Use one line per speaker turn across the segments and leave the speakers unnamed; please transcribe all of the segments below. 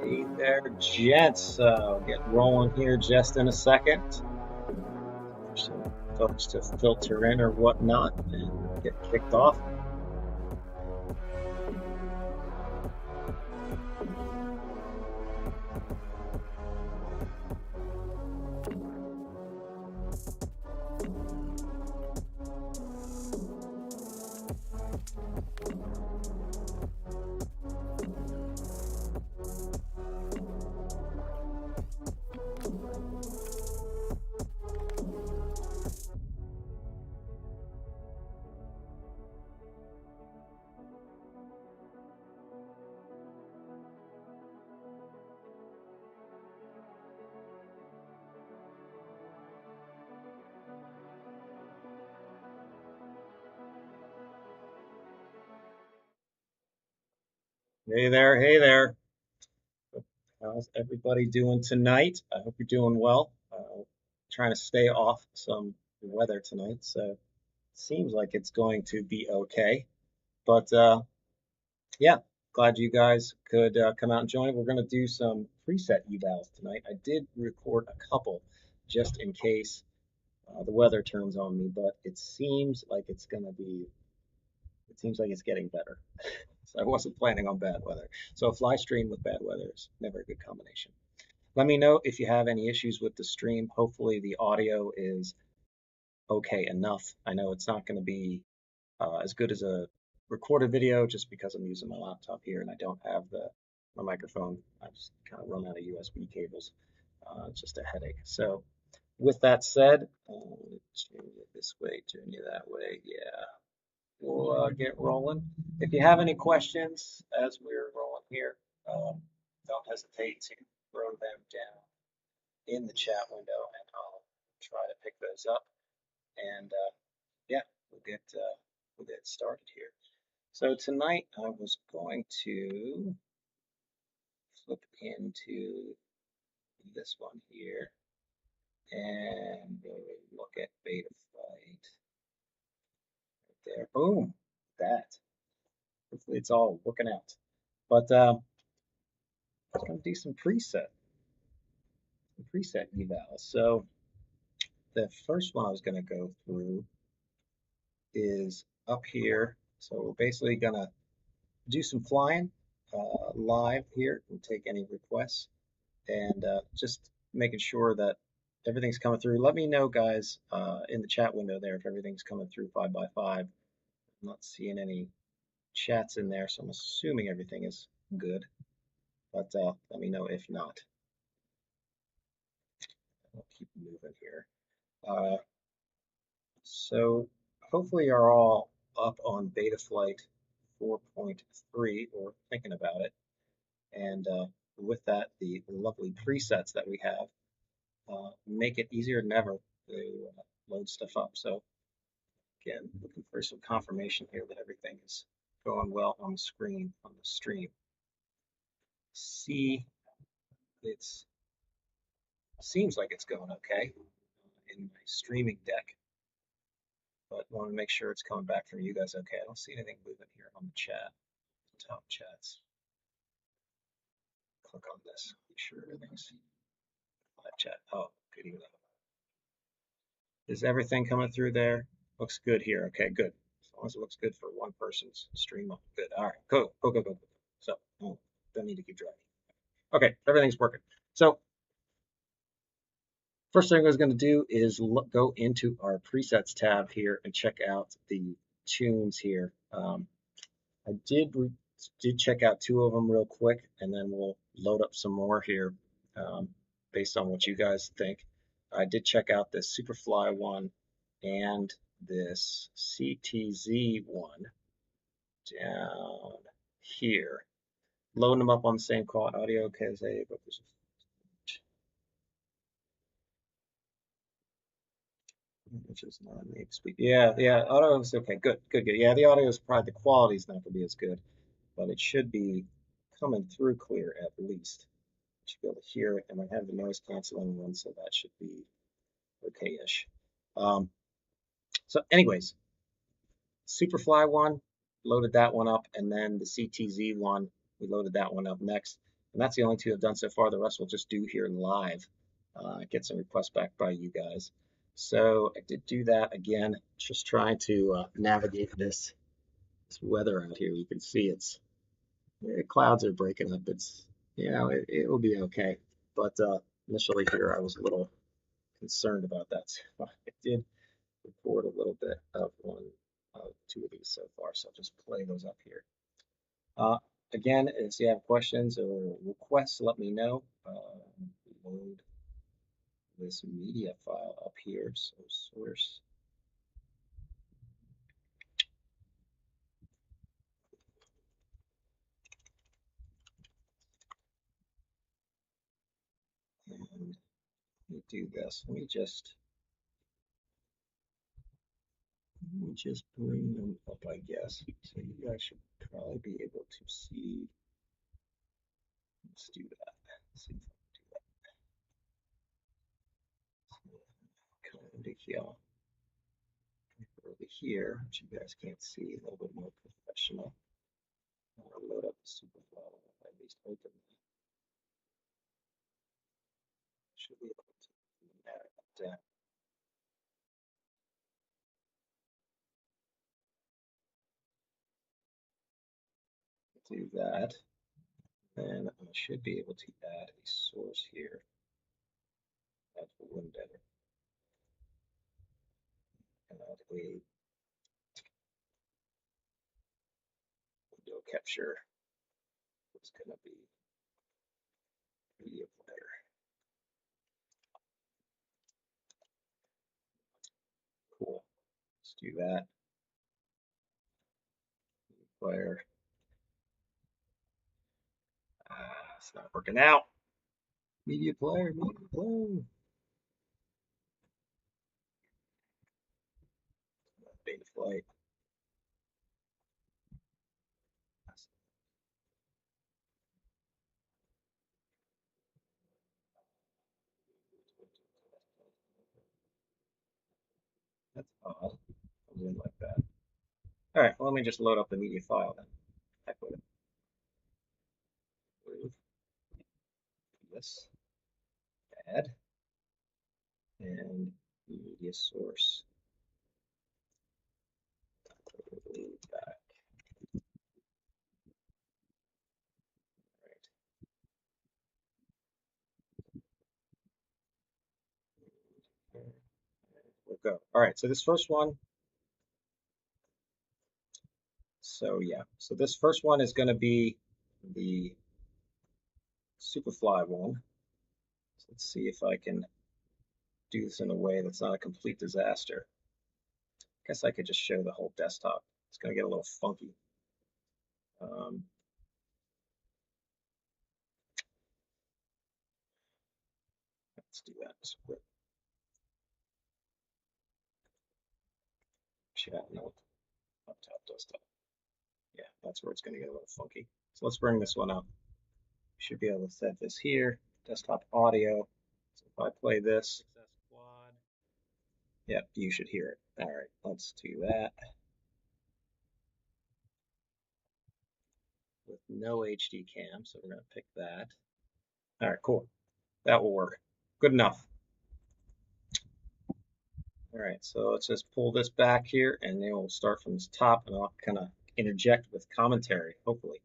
Hey there, gents. I'll get rolling here just in a second. There's some folks to filter in or whatnot and get kicked off. Hey there, hey there. How's everybody doing tonight? I hope you're doing well. Trying to stay off some weather tonight, so it seems like it's going to be okay. But yeah, glad you guys could come out and join. We're going to do some preset evals tonight. I did record a couple just in case the weather turns on me, but it seems like it seems like it's getting better. So I wasn't planning on bad weather. So a FlyStream with bad weather is never a good combination. Let me know if you have any issues with the stream. Hopefully the audio is okay enough. I know it's not going to be as good as a recorded video just because I'm using my laptop here and I don't have my microphone. I just kind of run out of USB cables. It's just a headache. So with that said, turn you this way, turn you that way. Yeah, we'll get rolling. If you have any questions as we're rolling here, don't hesitate to throw them down in the chat window and I'll try to pick those up. And yeah, we'll get started here. So tonight I was going to flip into this one here and look at beta flight right there. Boom, that. Hopefully it's all working out. But I'm going to do some preset evals. So the first one I was going to go through is up here. So we're basically going to do some flying live here and take any requests and just making sure that everything's coming through. Let me know, guys, in the chat window there if everything's coming through 5x5. I'm not seeing any chats in there, so I'm assuming everything is good. But let me know if not. I'll keep moving here. So hopefully you're all up on Betaflight 4.3 or thinking about it. And with that, the lovely presets that we have make it easier than ever to load stuff up. So again, looking for some confirmation here that everything is going well on the screen, on the stream. See, it seems like it's going okay in my streaming deck, but want to make sure it's coming back from you guys okay. I don't see anything moving here on the chat, top chats. Click on this, make sure everything's live chat. Oh, good enough. Is everything coming through there? Looks good here. Okay, good. As long as it looks good for one person's stream, good. All right, go. So, don't need to keep driving. Okay, everything's working. So, first thing I was going to do is go into our presets tab here and check out the tunes here. I did check out two of them real quick, and then we'll load up some more here based on what you guys think. I did check out this Superfly one and this CTZ one down here. Loading them up on the same quad audio because which is not native speed. Yeah, audio is okay. Good. Yeah, the audio is probably the quality is not going to be as good, but it should be coming through clear at least. You should be able to hear it, and I have the noise canceling one, so that should be okay-ish. So, anyways, Superfly one, loaded that one up, and then the CTZ one, we loaded that one up next. And that's the only two I've done so far. The rest we'll just do here live. Get some requests back by you guys. So I did do that again, just trying to navigate this weather out here. You can see clouds are breaking up. It will be okay. But initially here I was a little concerned about that. So I did record a little bit of two of these so far. So I'll just play those up here. Again, if you have questions or requests, let me know. Load this media file up here. So source. And let me do this. Let me just bring them up, I guess. So you guys should probably be able to see. Let's do that. Let's see if I can do that. Come into here. Over here, which you guys can't see, a little bit more professional. I'm going to load up the Superfly, at least open that. Should be able to narrow that down. Do that. Then I should be able to add a source here. Add a window. And add a window capture. It's going to be media player. Cool. Let's do that. Media player. It's not working out. Media player, media player. Beta flight. That's odd. Comes in like that. All right, well, let me just load up the media file then. Heck with it. Move this. Add. And media source. Back. Right. We'll go. All right, so this first one. So yeah, so this first one is going to be the Superfly one. So let's see if I can do this in a way that's not a complete disaster. I guess I could just show the whole desktop. It's going to get a little funky. Let's do that. Split chat note up top desktop. Yeah, that's where it's going to get a little funky. So let's bring this one up. You should be able to set this here. Desktop audio. So if I play this, yeah, you should hear it. All right, let's do that. With no HD cam, so we're going to pick that. All right, cool. That will work. Good enough. All right, so let's just pull this back here, and then we'll start from this top, and I'll kind of interject with commentary, hopefully.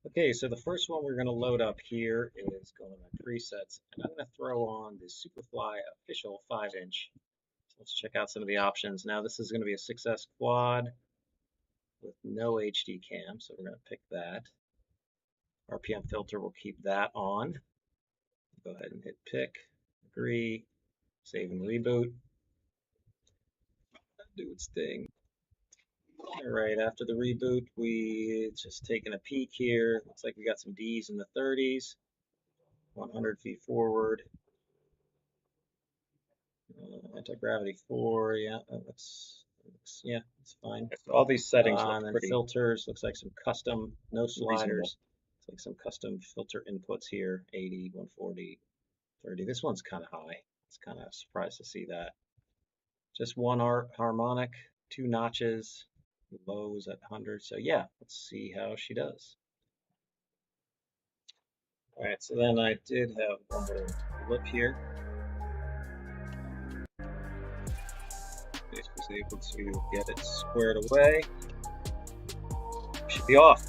Okay, so the first one we're going to load up here is going to presets, and I'm going to throw on the Superfly official 5-inch. So let's check out some of the options. Now this is going to be a 6S quad with no HD cam, so we're going to pick that. RPM filter, we'll keep that on. Go ahead and hit pick, agree, save and reboot. Do its thing. All right, after the reboot, we just taking a peek here. Looks like we got some D's in the 30s, 100 feet forward. Anti-gravity 4, yeah, that looks yeah, it's fine.
So all these settings look
and then
pretty
filters, looks like some custom, no sliders.
reasonable.
It's like some custom filter inputs here, 80, 140, 30. This one's kind of high. It's kind of surprised to see that. Just one harmonic, 2 notches, lows at 100. So yeah, let's see how she does. All right, so then I did have one little lip here. Base was able to get it squared away. Should be off.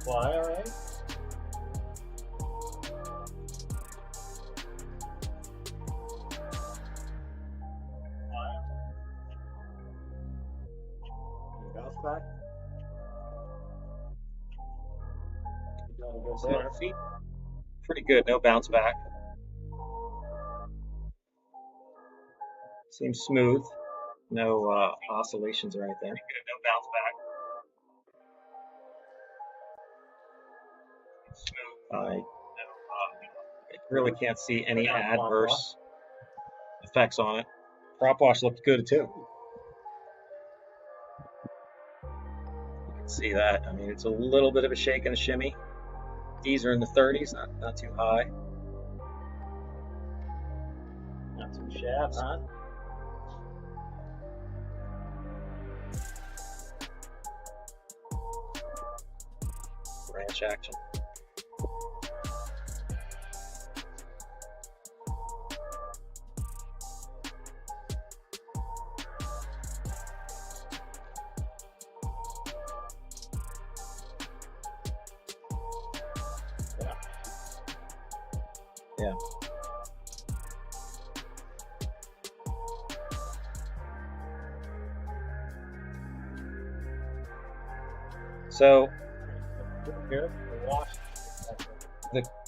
Fly, all right. Bounce back. Feet. Pretty good, no bounce back. Seems smooth, no oscillations or anything. Pretty good, no bounce back. I really can't see any adverse effects on it. Prop wash looked good too. See that? I mean, it's a little bit of a shake and a shimmy. These are in the 30s, not too high. Not too shabby, huh? Branch action. Yeah. So the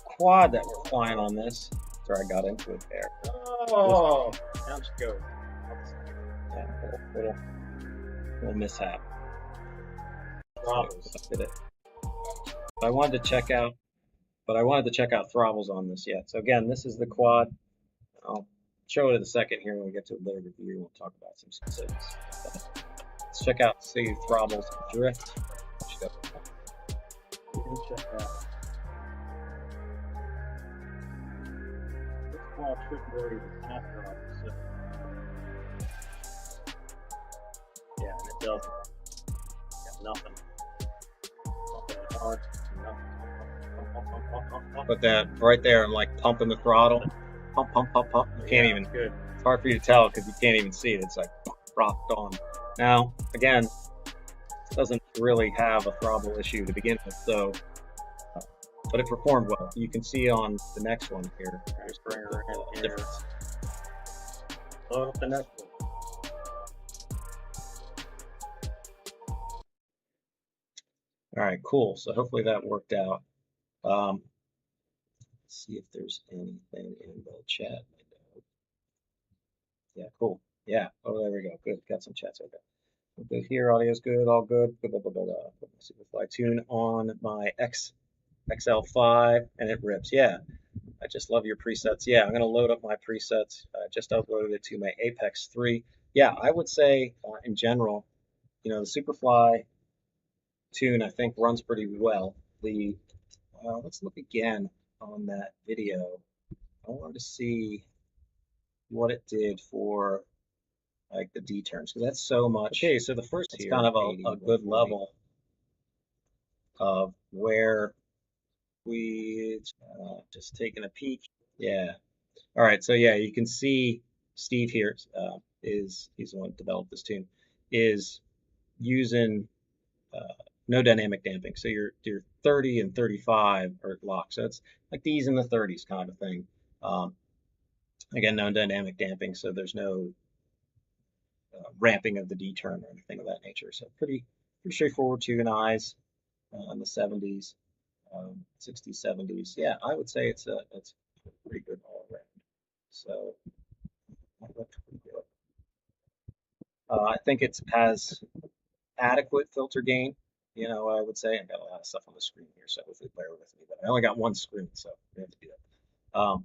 quad that we're flying on this, sorry, I got into it there.
Oh, down she goes.
Yeah, little mishap. Did it. I wanted to check out, throttles on this yet. So again, this is the quad. I'll show it in a second here when we get to a later review. We'll talk about some specifics. Let's check out, see throttles drift.
Check that. This small trick where after all this. Yeah, and it doesn't. Got nothing. Nothing hard. Nothing.
Put that right there. I'm like pumping the throttle. Pump, pump, pump, pump. You can't even.
Good.
It's hard for you to tell because you can't even see it. It's like rocked on. Now, again, it doesn't really have a throttle issue to begin with, so, but it performed well. You can see on the next one here.
Just bring her in here.
Difference.
Load up the next one.
All right, cool. So hopefully that worked out. Let's see if there's anything in the chat. Yeah, cool. Yeah. Oh, there we go. Good. Got some chats. Okay. Good here. Audio's good. All good. Put my Superfly tune on my XL5 and it rips. Yeah. I just love your presets. Yeah, I'm going to load up my presets. Just uploaded it to my Apex 3. Yeah, I would say in general, the Superfly tune I think runs pretty well. Let's look again on that video. I wanted to see what it did for like the D terms because that's so much. Okay, so the first it's kind of a good level of where we just taking a peek. Yeah. All right. So yeah, you can see Steve here he's the one who developed this tune, is using no dynamic damping. So your 30 and 35 are locked. So it's like these in the 30s kind of thing. Again, no dynamic damping, so there's no ramping of the D term or anything of that nature. So pretty straightforward tune eyes in the 70s, 60s, 70s. Yeah, I would say it's pretty good all around. So I think it has adequate filter gain. I would say I've got a lot of stuff on the screen here, so hopefully bear with me. But I only got one screen, so we have to do that. Go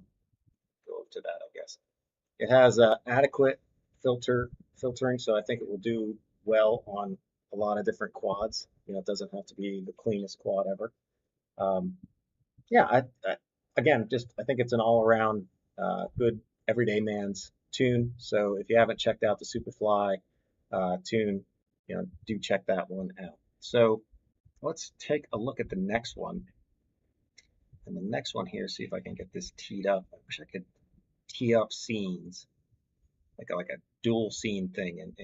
over to that, I guess. It has adequate filtering, so I think it will do well on a lot of different quads. It doesn't have to be the cleanest quad ever. Yeah, again, I think it's an all-around good everyday man's tune. So if you haven't checked out the Superfly tune, do check that one out. So let's take a look at the next one. And the next one here, see if I can get this teed up. I wish I could tee up scenes, like a dual scene thing,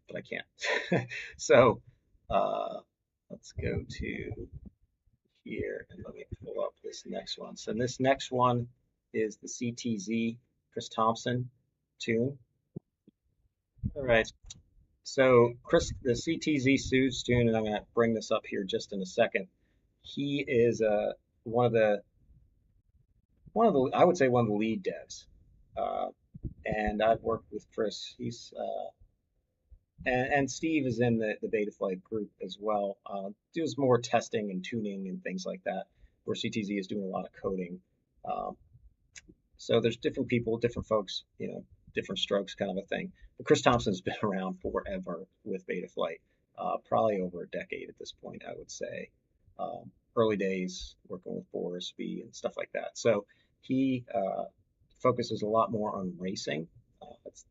but I can't. So let's go to here and let me pull up this next one. So this next one is the CTZ Chris Thompson tune. All right. So the CTZ Suits tune, and I'm going to bring this up here just in a second. He is one of the I would say one of the lead devs, and I've worked with Chris. He's and Steve is in the Betaflight group as well. Does more testing and tuning and things like that, where CTZ is doing a lot of coding. So there's different people, different folks, different strokes kind of a thing. But Chris Thompson's been around forever with Betaflight. probably over a decade at this point, I would say. Early days working with 4SV and stuff like that. So he focuses a lot more on racing.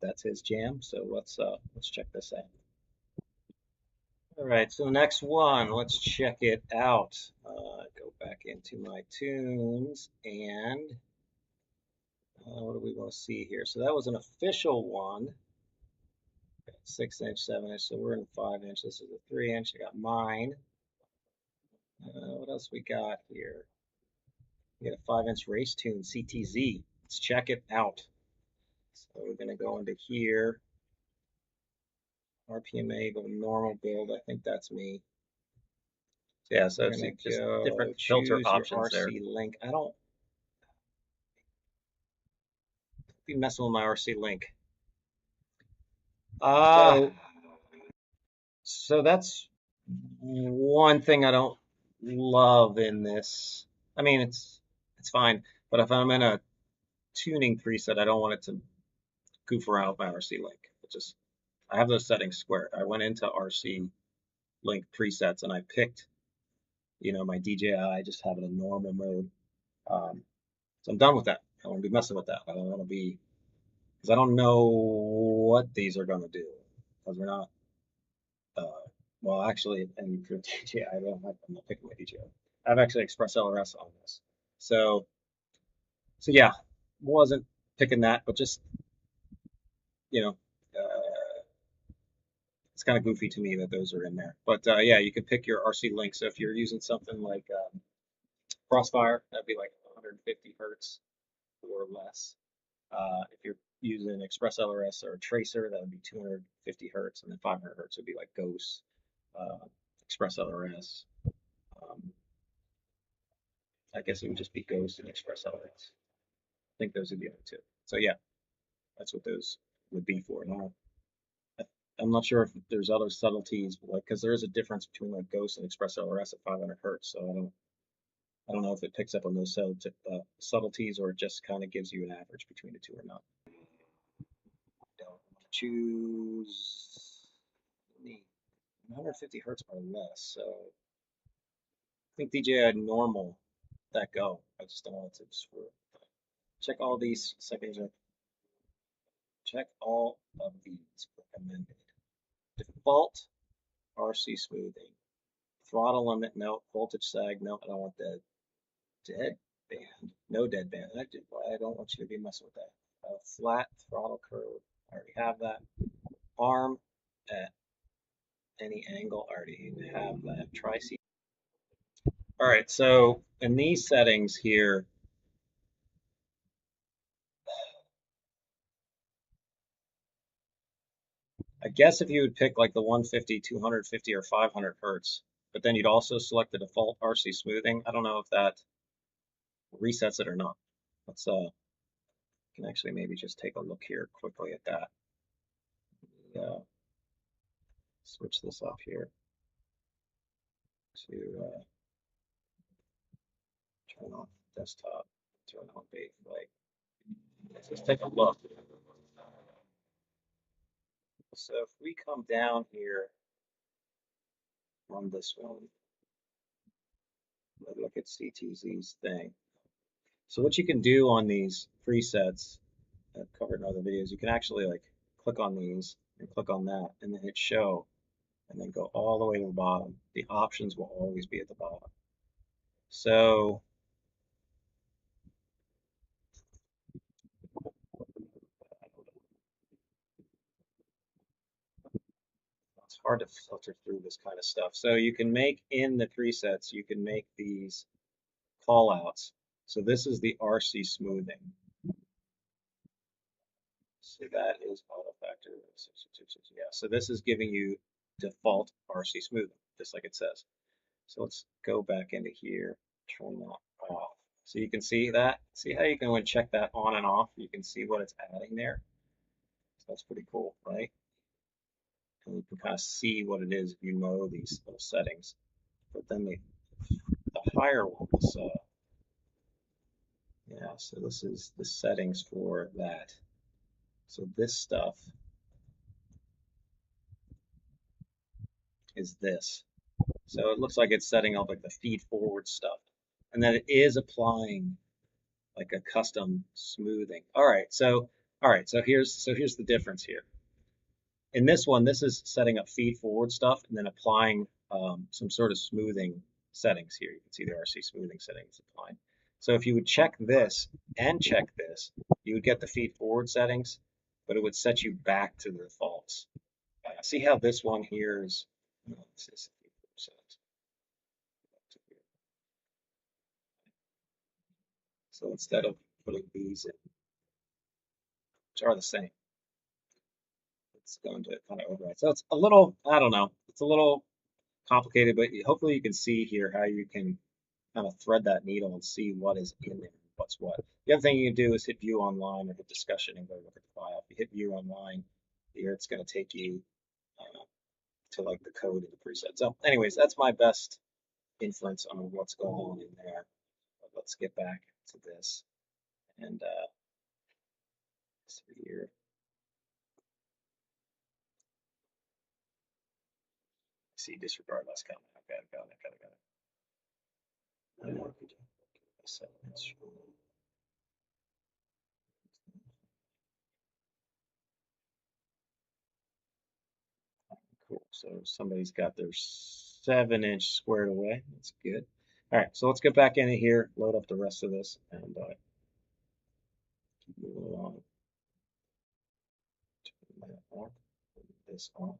That's his jam. So let's check this out. All right, so the next one, let's check it out. Go back into my tunes and what do we want to see here? So that was an official one. 6-inch, 7-inch, so we're in 5-inch. This is a 3-inch. I got mine. What else we got here? We got a 5-inch race tune CTZ. Let's check it out. So we're going to go into here. RPMA, go normal build. I think that's me.
Yeah, so
We're
it's
going to
just
go
different
choose
filter
your
options there.
RC link. I don't be messing with my RC link. So that's one thing I don't love in this. I mean, it's fine, but if I'm in a tuning preset, I don't want it to goof around with my RC link. I have those settings squared. I went into RC link presets and I picked, my DJI, just have it in normal mode. So I'm done with that. I don't want to be messing with that. I don't want to be, because I don't know what these are going to do, because we're not. Well, actually, and for DJI, I'm not picking my DJI. I have actually Express LRS on this. So yeah, wasn't picking that, but just, it's kind of goofy to me that those are in there. But yeah, you can pick your RC link. So if you're using something like Crossfire, that'd be like 150 hertz or less. If you're using Express LRS or Tracer, that would be 250 hertz, and then 500 hertz would be like Ghost, Express LRS. I guess it would just be Ghost and Express LRS. I think those would be the other two. So yeah, that's what those would be for. Now, I'm not sure if there's other subtleties, because there is a difference between like Ghost and Express LRS at 500 hertz. So I don't know if it picks up on those subtleties or it just kind of gives you an average between the two or not. Don't choose 150 hertz or less. So I think DJI normal that go. I just don't want it to screw. Check all these settings. Check all of these recommended. Default RC smoothing. Throttle limit, no. Voltage sag, no. I don't want that. Dead band, no dead band. I don't want you to be messing with that. Flat throttle curve, I already have that. Arm at any angle, I already have that. Tri-C. All right, so in these settings here, I guess if you would pick like the 150, 250, or 500 hertz, but then you'd also select the default RC smoothing. I don't know if that resets it or not. Let's can actually maybe just take a look here quickly at that. Switch this up here to turn on desktop, turn on bait flight. Let's just take a look. So if we come down here on this one, look at CTZ's thing. So what you can do on these presets, I've covered in other videos, you can actually like click on these and click on that and then hit show and then go all the way to the bottom. The options will always be at the bottom. So it's hard to filter through this kind of stuff. So you can make in the presets, you can make these call outs. So this is the RC smoothing. So that is auto factor 666. Yeah. So this is giving you default RC smoothing, just like it says. So let's go back into here, turn that off. So you can see that. See how you can check that on and off? You can see what it's adding there. So that's pretty cool, right? And you can kind of see what it is if you know these little settings. But then the higher ones, yeah, so this is the settings for that. So this stuff, is this. So it looks like it's setting up like the feed forward stuff. And then it is applying like a custom smoothing. All right, so here's the difference here. In this one, this is setting up feed forward stuff and then applying some sort of smoothing settings here. You can see the RC smoothing settings applied. So if you would check this and check this, you would get the feed forward settings, but it would set you back to the defaults. See how this one here is, oh, this is feed forward settings. So instead of putting these in, which are the same, it's going to kind of override. So it's a little, I don't know, it's a little complicated, but hopefully you can see here how you can kind of thread that needle and see what is in there, what's what. The other thing you can do is hit view online or hit discussion and go look at the file. If you hit view online, here it's going to take you to like the code and the preset. So anyways, that's my best inference on what's going on in there. But let's get back to this and here. See disregard last comment. Okay, got it. Cool. So somebody's got their 7-inch squared away. That's good. All right, so let's get back into here, load up the rest of this, and keep moving along. Turn that off, turn this on.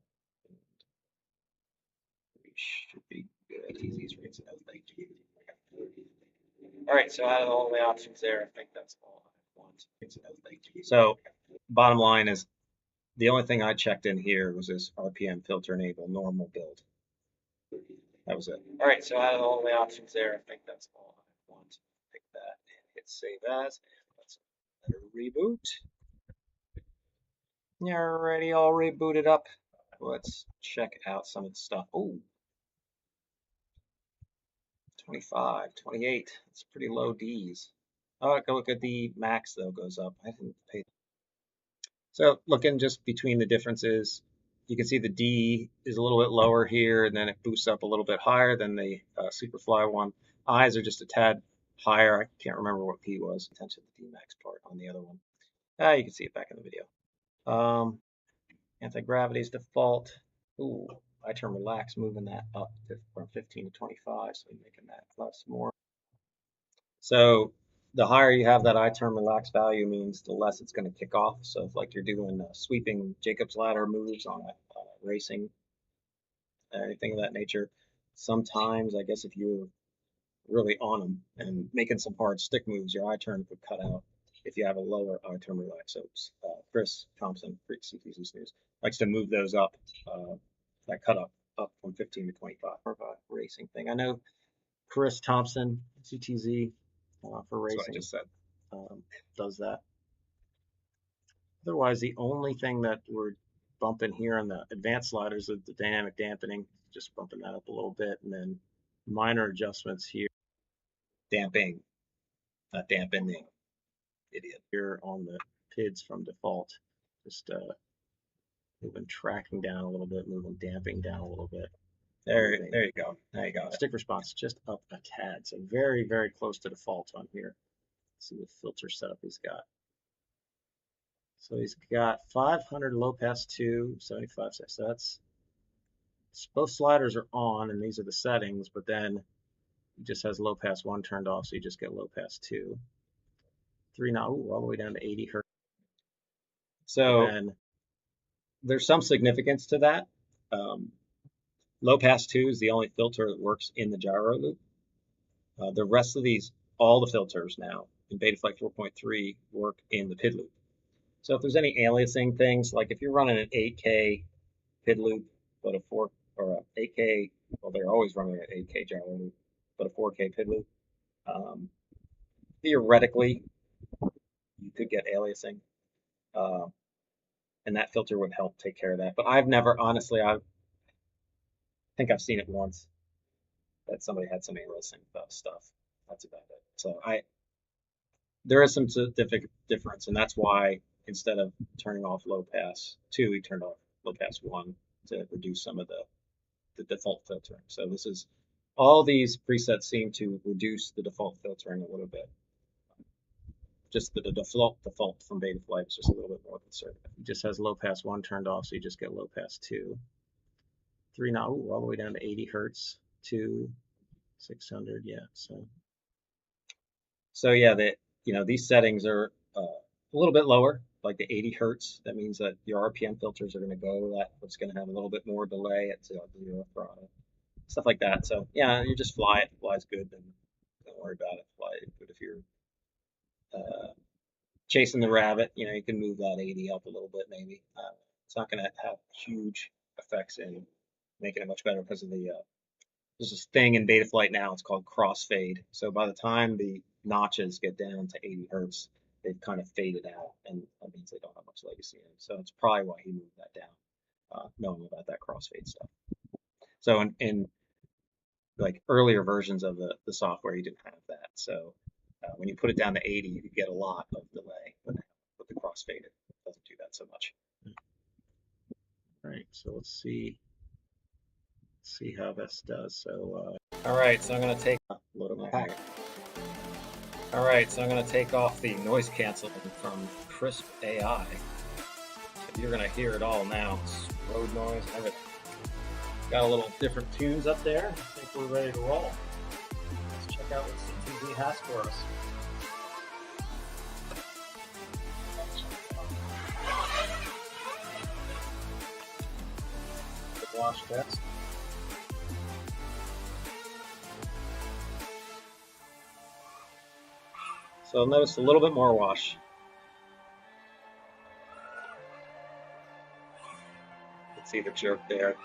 We should be good. Easy rates and everything. All right, so out of all the options there, I think that's all I want. So bottom line is the only thing I checked in here was this RPM filter enable normal build. That was it. All right, so out of all the options there, I think that's all I want. Pick that and hit save as. And let's let her reboot. Already all rebooted up. Let's check out some of the stuff. Oh, 25, 28. It's pretty low Ds. Oh, go look at the max though, goes up. I didn't pay. So looking just between the differences, you can see the D is a little bit lower here, and then it boosts up a little bit higher than the Superfly one. Eyes are just a tad higher. I can't remember what P was. Attention to the D max part on the other one. You can see it back in the video. Anti-gravity is default. Ooh, I turn relax, moving that up from 15 to 25, so making that plus more. So the higher you have that I term relax value means the less it's going to kick off. So if like you're doing sweeping Jacob's ladder moves on a racing, anything of that nature, sometimes I guess if you're really on them and making some hard stick moves, your I turn could cut out if you have a lower I turn relax. So Chris Thompson, CTZ News, likes to move those up, that cut up from 15 to 25. More of a racing thing. I know Chris Thompson, CTZ, for racing. That's what I just said. Does that. Otherwise, the only thing that we're bumping here on the advanced sliders is the dynamic dampening, just bumping that up a little bit, and then minor adjustments here. Damping, not dampening. Idiot. Here on the PIDs from default, just moving tracking down a little bit, moving damping down a little bit. There you go. There you go. Stick response just up a tad, so very, very close to default on here. Let's see what filter setup he's got. So he's got 500 low pass 2, 75. So that's both sliders are on, and these are the settings. But then he just has low pass 1 turned off, so you just get low pass 2. 3 now, all the way down to 80 hertz. So then there's some significance to that. Low pass 2 is the only filter that works in the gyro loop. The rest of these, all the filters now in Betaflight 4.3 work in the PID loop. So if there's any aliasing things, like if you're running an 8K PID loop, but a 4 or a 8K, well, they're always running an 8K gyro loop, but a 4K PID loop, theoretically, you could get aliasing, and that filter would help take care of that. But I've never, honestly, I think I've seen it once that somebody had some aliasing stuff. That's about it. So there is some difference, and that's why instead of turning off low pass 2, he turned off low pass 1 to reduce some of the the default filtering. So this is all these presets seem to reduce the default filtering a little bit. Just the default from Betaflight is just a little bit more conservative. It just has low pass 1 turned off, so you just get low pass 2. 3 now, all the way down to 80 hertz, 2, 600, yeah. So yeah, these settings are a little bit lower, like the 80 hertz. That means that your RPM filters are going to go. It's going to have a little bit more delay at 0 throttle, stuff like that. So yeah, you just fly it. Flies good, and don't worry about it. Fly it. But if you're chasing the rabbit, you can move that 80 up a little bit maybe. It's not going to have huge effects in making it much better because of there's this thing in Betaflight now. It's called crossfade. So by the time the notches get down to 80 hertz, they've kind of faded out, and that means they don't have much legacy in them. So it's probably why he moved that down, knowing about that crossfade stuff. So in like earlier versions of the software, you didn't have that. So when you put it down to 80, you get a lot of delay. But with the crossfade, it doesn't do that so much. All right, so let's see how this does. So all right, so I'm going to take load of my packet. All right, so I'm going to take off the noise canceling from Crisp AI. So you're going to hear it all now. It's road noise and everything. Got a little different tunes up there. I think we're ready to roll. Let's check out what CTV has for us. The wash test. So notice a little bit more wash. It's either jerked there.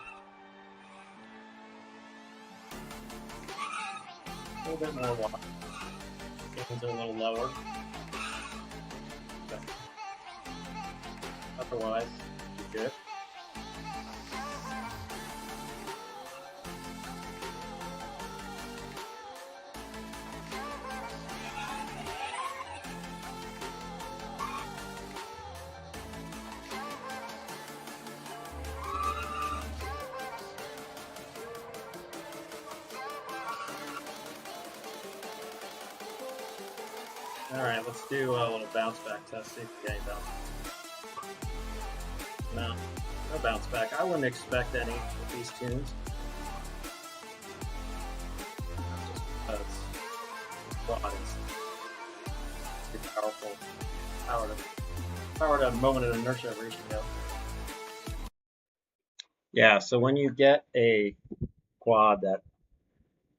A little bit more wash. Gains are a little lower. Okay. Otherwise, good. All right, let's do a little bounce back test. See if we get any bounce back. No bounce back. I wouldn't expect any with these tunes. Just because this quad is pretty powerful. Power to moment of inertia ratio. Yeah, so when you get a quad that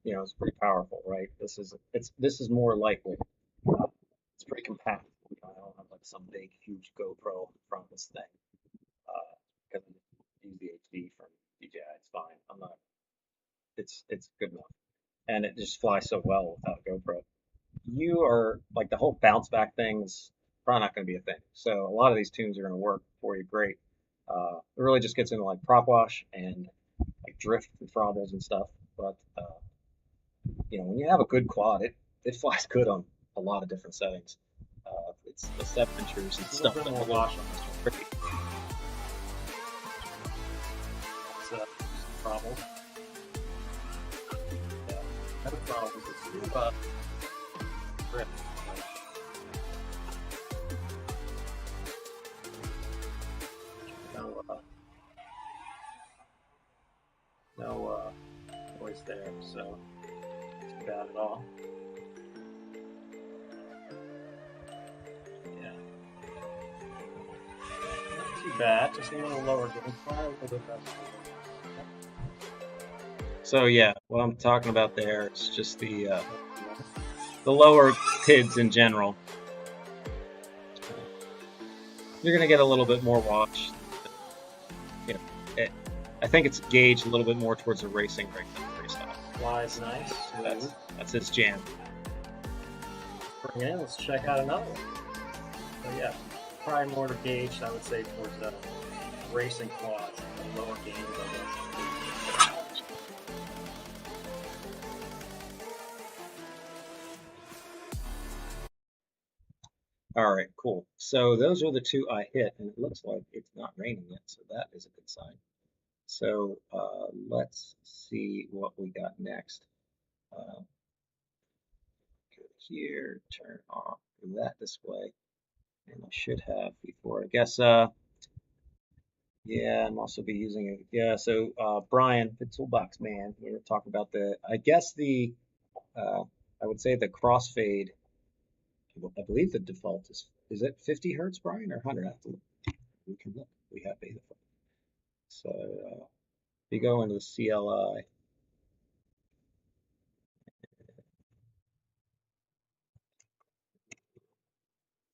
is pretty powerful, right? This is more lightweight. It's pretty compact. I don't have like some big, huge GoPro in front of this thing because I use the HD from DJI. It's fine. I'm not. It's good enough, and it just flies so well without a GoPro. You are like the whole bounce back thing's probably not going to be a thing. So a lot of these tunes are going to work for you great. It really just gets into like prop wash and like drift and throttles and stuff. But when you have a good quad, it flies good on a lot of different settings. It's the 7-inchers and stuff that will wash on this one. Tricky. It's throttles. Yeah, kind of throttles. It's drift. No noise there, so it's bad at all. Yeah. Not too bad, just a little lower gain, a little bit better. So yeah, what I'm talking about there is just the lower PIDs in general. You're gonna get a little bit more wash. I think it's gauged a little bit more towards the racing right than freestyle. Flies nice. That's its jam. Bring it in. Let's check out another one. So yeah, probably more gauged, I would say, towards the racing quads, the lower gains, I guess. All right, cool. So those are the two I hit, and it looks like it's not raining yet, so that is a good sign. So let's see what we got next. Go here, turn off that display, and I should have before. I guess yeah, I'm also be using it. Yeah, so Brian, the toolbox man, we're gonna talk about I guess uh, I would say the crossfade. I believe the default is it 50 hertz, Brian, or 100? I have to look. We can look. We have beta. So if you go into the CLI,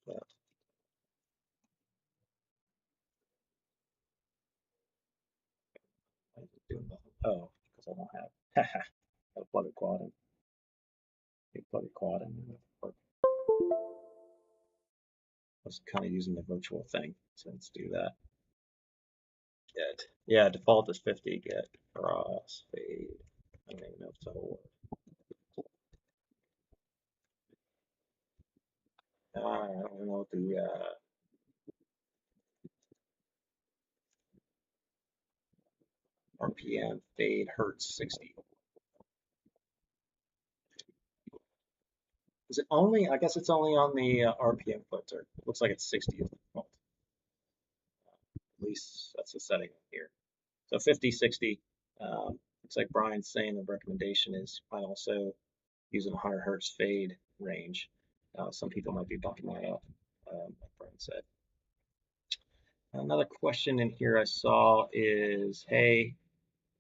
uh, I'm doing oh, because I don't have. Gotta plug a quad in. You plug a quad in. I was kind of using the virtual thing, so let's do that. Get. Yeah, default is 50. Get crossfade. I don't even know if it's a whole word. I don't know what the RPM fade hertz 60. Is it only? I guess it's only on the RPM filter. Looks like it's 60 is the default. At least that's the setting here. So 50, 60. Looks like Brian's saying the recommendation is might also using a higher hertz fade range. Some people might be bumping that up, like Brian said. Another question in here I saw is, hey,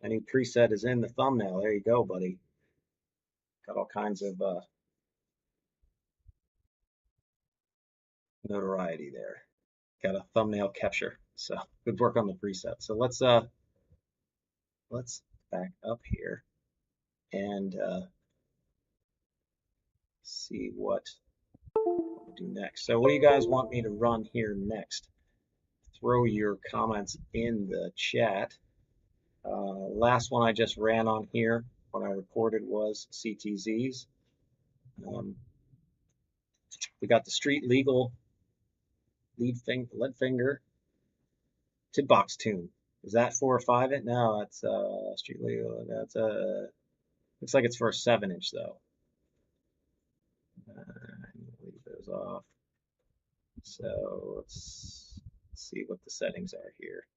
a new preset is in the thumbnail. There you go, buddy. Got all kinds of notoriety there. Got a thumbnail capture. So good work on the preset. So let's back up here and see what we'll do next. So what do you guys want me to run here next? Throw your comments in the chat. Last one I just ran on here when I recorded was CTZs. We got the street legal lead finger Tidbox tune. Is that 4 or 5 inch? No, that's street legal. That's looks like it's for a 7 inch though. Leave those off. So let's see what the settings are here.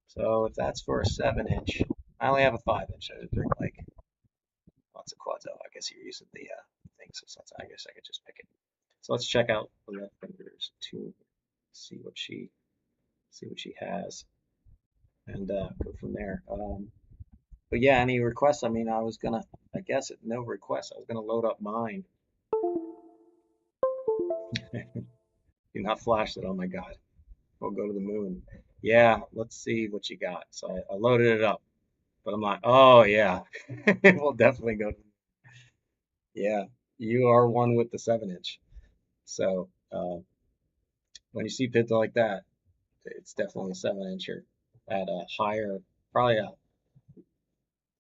So if that's for a 7 inch, I only have a 5 inch. I bring like lots of quads out. I guess you're using the thing, so I guess I could just pick it. So let's check out the left finger's tune. See what she has, and go from there. But yeah, any requests? I mean, I guess no requests. I was gonna load up mine. Do not flash that. Oh my God, we'll go to the moon. Yeah, let's see what you got. So I loaded it up, but I'm like, oh yeah, we'll definitely go. Yeah, you are one with the 7 inch. So when you see pits like that, it's definitely a 7 incher at a higher, probably a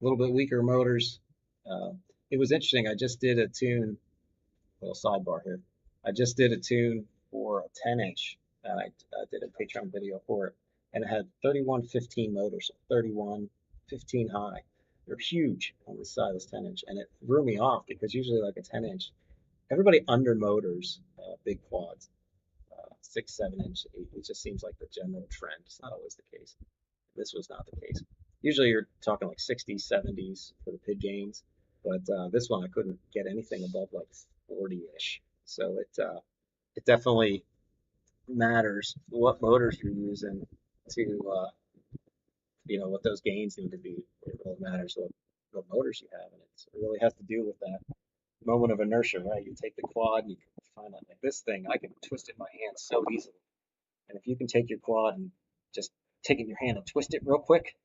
little bit weaker motors. Uh, it was interesting. I just did a tune, little sidebar here. I just did a tune for a 10 inch, and I did a Patreon video for it, and it had 3115 motors, so 3115 high. They're huge on the side of this 10 inch, and it threw me off because usually like a 10 inch, everybody under motors big quads, 6, 7 inch, 8. It just seems like the general trend. It's not always the case. This was not the case. Usually you're talking like 60s, 70s for the PID gains, but this one I couldn't get anything above like 40-ish. So it definitely matters what motors you're using to what those gains need to be. It really matters what motors you have, and it really has to do with that moment of inertia, right? You take the quad, and you can find out like this thing, I can twist it in my hand so easily. And if you can take your quad and just take it in your hand and twist it real quick,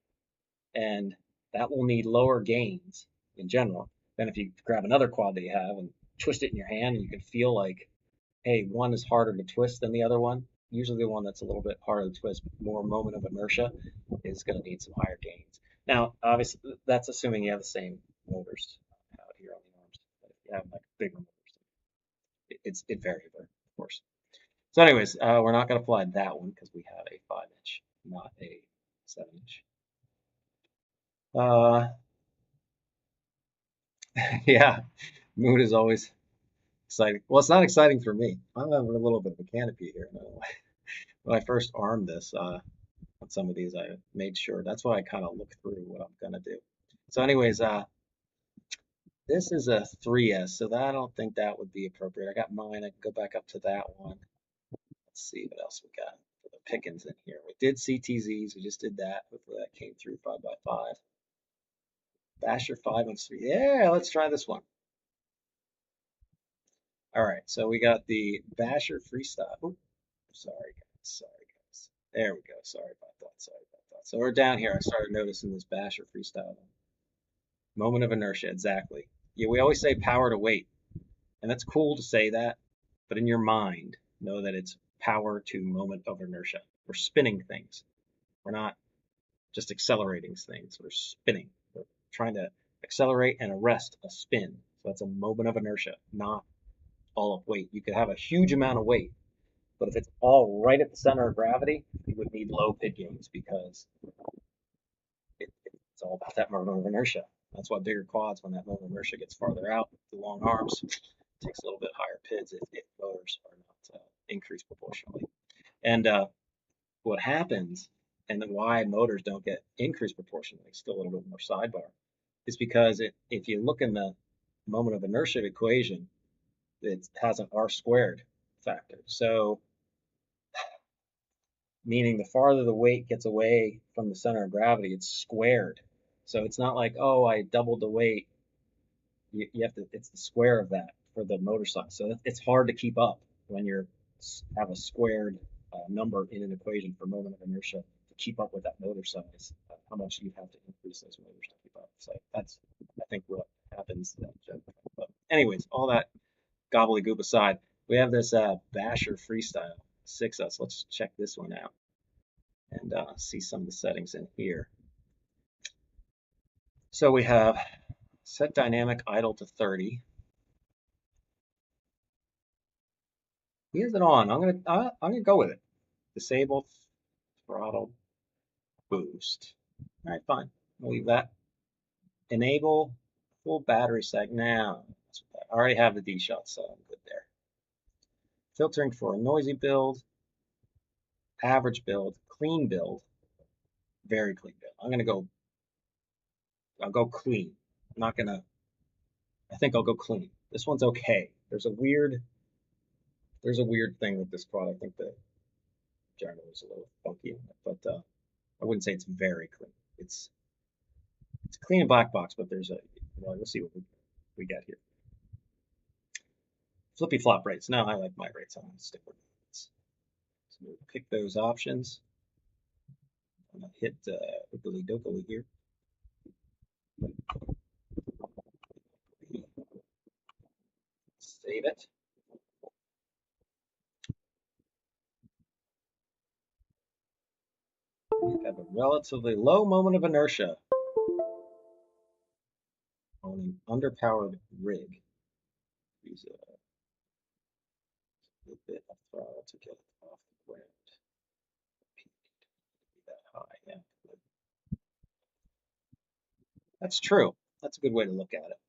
and that will need lower gains in general than if you grab another quad that you have and twist it in your hand and you can feel like, hey, one is harder to twist than the other one. Usually the one that's a little bit harder to twist, more moment of inertia, is going to need some higher gains. Now, obviously, that's assuming you have the same motors out here on the arms. But if you have like bigger motors, it varies, of course. So anyways, we're not going to apply that one because we have a 5 inch, not a 7 inch. Uh, yeah, mood is always exciting. Well, it's not exciting for me. I'm having a little bit of a canopy here. When I first armed this on some of these, I made sure. That's why I kind of look through what I'm gonna do. So, anyways, this is a 3S, so I don't think that would be appropriate. I got mine. I can go back up to that one. Let's see what else we got for the pickings in here. We did CTZs. We just did that. Hopefully that came through 5x5. Basher 5 and 3. Yeah, let's try this one. All right, so we got the Basher Freestyle. Ooh, sorry, guys. Sorry, guys. There we go. Sorry about that. Sorry about that. So we're down here. I started noticing this Basher Freestyle. Moment of inertia, exactly. Yeah, we always say power to weight, and that's cool to say that, but in your mind, know that it's power to moment of inertia. We're spinning things. We're not just accelerating things. We're spinning. We're trying to accelerate and arrest a spin. So that's a moment of inertia, not all of weight. You could have a huge amount of weight, but if it's all right at the center of gravity, you would need low pid gains because it's all about that moment of inertia. That's why bigger quads, when that moment of inertia gets farther out, the long arms, takes a little bit higher PIDs if motors are not increased proportionally. And what happens, and then why motors don't get increased proportionally, still a little bit more sidebar, is because if you look in the moment of inertia equation, it has an R squared factor. So meaning the farther the weight gets away from the center of gravity, it's squared. So it's not like, oh, I doubled the weight. You have to, it's the square of that for the motor size. So it's hard to keep up when you have a squared number in an equation for moment of inertia to keep up with that motor size. How much you have to increase those motors to keep up. So that's, I think, what happens. But anyways, all that gobbledygook aside, we have this Basher Freestyle 6S. Let's check this one out and see some of the settings in here. So we have set dynamic idle to 30. Is it on? I'm gonna go with it. Disable throttle boost. All right, fine. We'll leave that. Enable full battery seg. Now, I already have the D shot, so I'm good there. Filtering for a noisy build, average build, clean build, very clean build. I'll go clean. I'm not gonna, I think I'll go clean. This one's okay. There's a weird thing with this quad. I think the gyro is a little funky, but I wouldn't say it's very clean. It's a clean black box, but we'll see what we get here. Flippy flop rates. No, I like my rates. I'm going to stick with rates. So we'll pick those options. I'm going to hit Ookily Dokily here. Save it. We have a relatively low moment of inertia on an underpowered rig. Use a bit of throttle to get it off the ground. Be that high, yeah. That's true. That's a good way to look at it.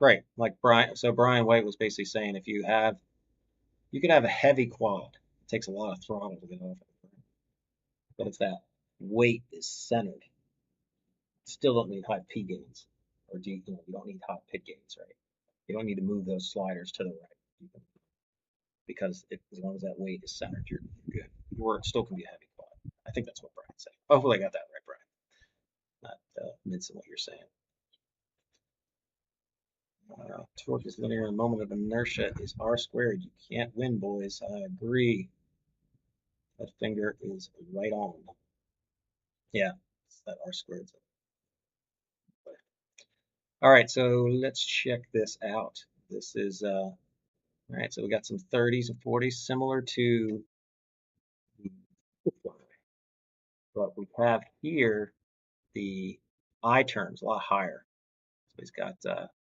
Right, like Brian. So Brian White was basically saying you could have a heavy quad. It takes a lot of throttle to get off it. But if that weight is centered, still don't need high P gains, or you don't need high pit gains, right? You don't need to move those sliders to the right because as long as that weight is centered, you're good. Or it still can be a heavy quad. I think that's what Brian's saying. Hopefully, I got that right, Brian. Not mincing what you're saying. Torque is linear. A moment of inertia is R squared. You can't win, boys. I agree. That finger is right on. Yeah, it's that R squared. All right, so let's check this out. This is, all right, so we got some 30s and 40s similar to the Superfly. But we have here the I terms a lot higher. So he's got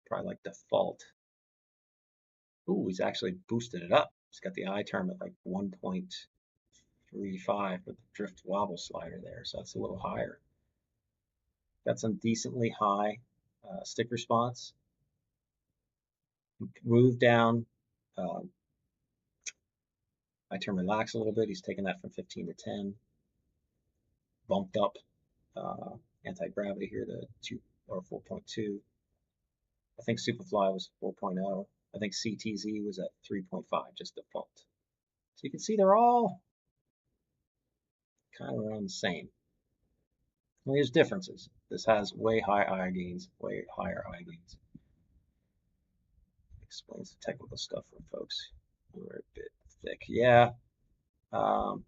probably like default. Ooh, he's actually boosted it up. He's got the I term at like 1.35 with the drift wobble slider there, so that's a little higher. Got some decently high stick response. Move down. Um, I turn relax a little bit. He's taking that from 15 to 10. Bumped up anti-gravity here to 2 or 4.2. I think Superfly was 4.0. I think CTZ was at 3.5, just default. So you can see they're all kind of around the same. Well, there's differences. This has way high eye gains, way higher eye gains. Explains the technical stuff for folks who are a bit thick. Yeah. Um,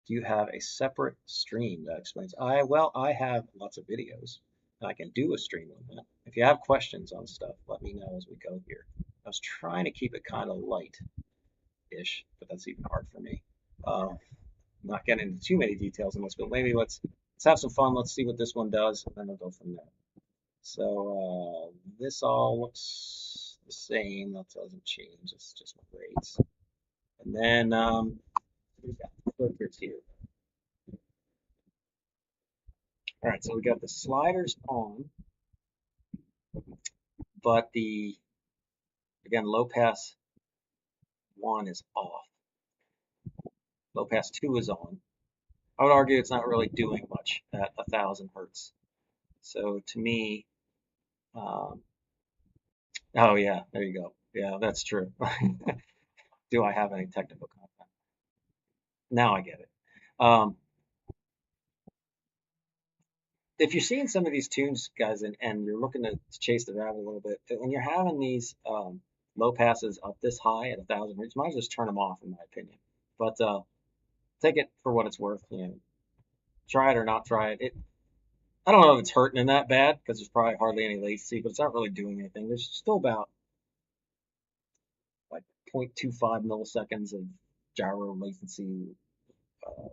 do you have a separate stream that explains? I have lots of videos. And I can do a stream on that. If you have questions on stuff, let me know as we go here. I was trying to keep it kind of light-ish, but that's even hard for me. I'm not getting into too many details on this, but maybe let's have some fun. Let's see what this one does, and then we'll go from there. So this all looks the same. That doesn't change. It's just grades. And then we've got the filters here. All right, so we got the sliders on, but again, low pass 1 is off. Low pass 2 is on. I would argue it's not really doing much at 1,000 hertz. So to me, oh yeah, there you go. Yeah, that's true. Do I have any technical content? Now I get it. If you're seeing some of these tunes, guys, and you're looking to chase the rabbit a little bit, when you're having these low passes up this high at 1,000 hertz, you might just turn them off, in my opinion. But take it for what it's worth. Try it or not try it. I don't know if it's hurting in that bad because there's probably hardly any latency, but it's not really doing anything. There's still about like 0.25 milliseconds of gyro latency,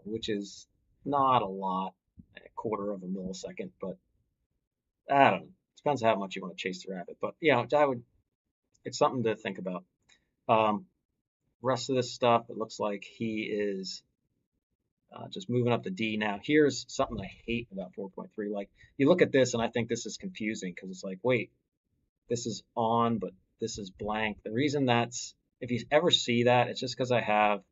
which is not a lot, a quarter of a millisecond, but I don't know. Depends how much you want to chase the rabbit. But yeah, it's something to think about. Um, rest of this stuff, it looks like he is just moving up to D now. Here's something I hate about 4.3. Like you look at this and I think this is confusing because it's like, wait, this is on, but this is blank. The reason that's, if you ever see that, it's just because I have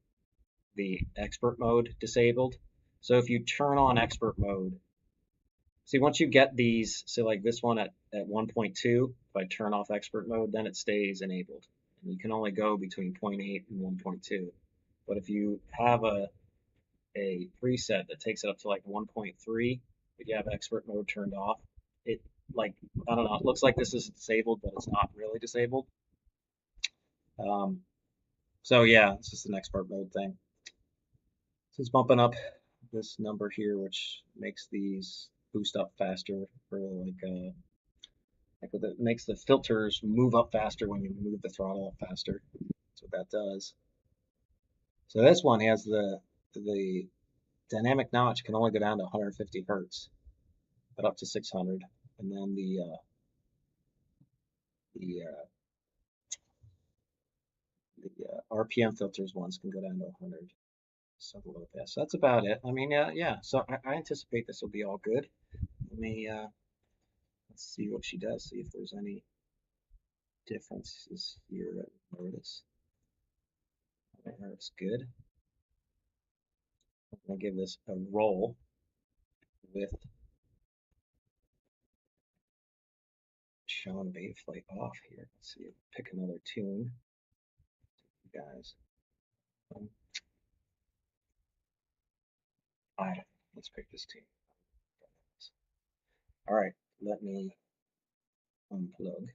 the expert mode disabled. So if you turn on expert mode, see, once you get these, say like this one at 1.2, if I turn off expert mode, then it stays enabled. And you can only go between 0.8 and 1.2. But if you have a preset that takes it up to like 1.3, if you have expert mode turned off, it like, I don't know, it looks like this is disabled, but it's not really disabled. So yeah, it's just an expert mode thing. So it's bumping up this number here, which makes these boost up faster for like it makes the filters move up faster when you move the throttle up faster. That's what that does. So this one has the dynamic notch can only go down to 150 hertz, but up to 600, and then the RPM filters ones can go down to 100. So low pass. So that's about it. I mean, yeah. So I anticipate this will be all good. Let me let's see what she does. See if there's any differences here that I notice. That's good. I'm gonna give this a roll with Sean Betaflight off here. Let's see. Pick another tune, you guys. Um, I let's pick this tune. All right. Let me unplug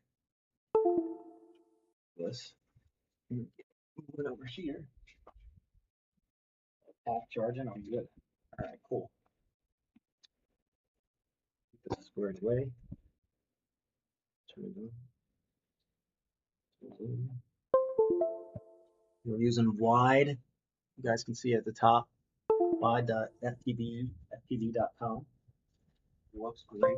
this. Move it over here. Half charging. I'm good. All right. Cool. This is squared away. Turn it on. We're using wide. You guys can see at the top, wide.ftb.com. Looks great.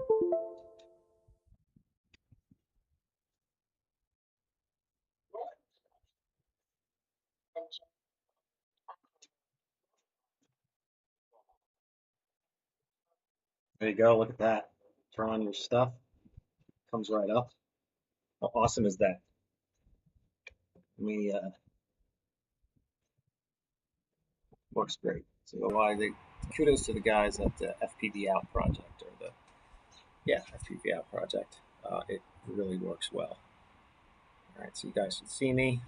There you go. Look at that. turn on your stuff, comes right up. How awesome is that? Works great. So kudos to the guys at the FPV Out project, or the FPV Out project. It really works well. All right, so you guys can see me.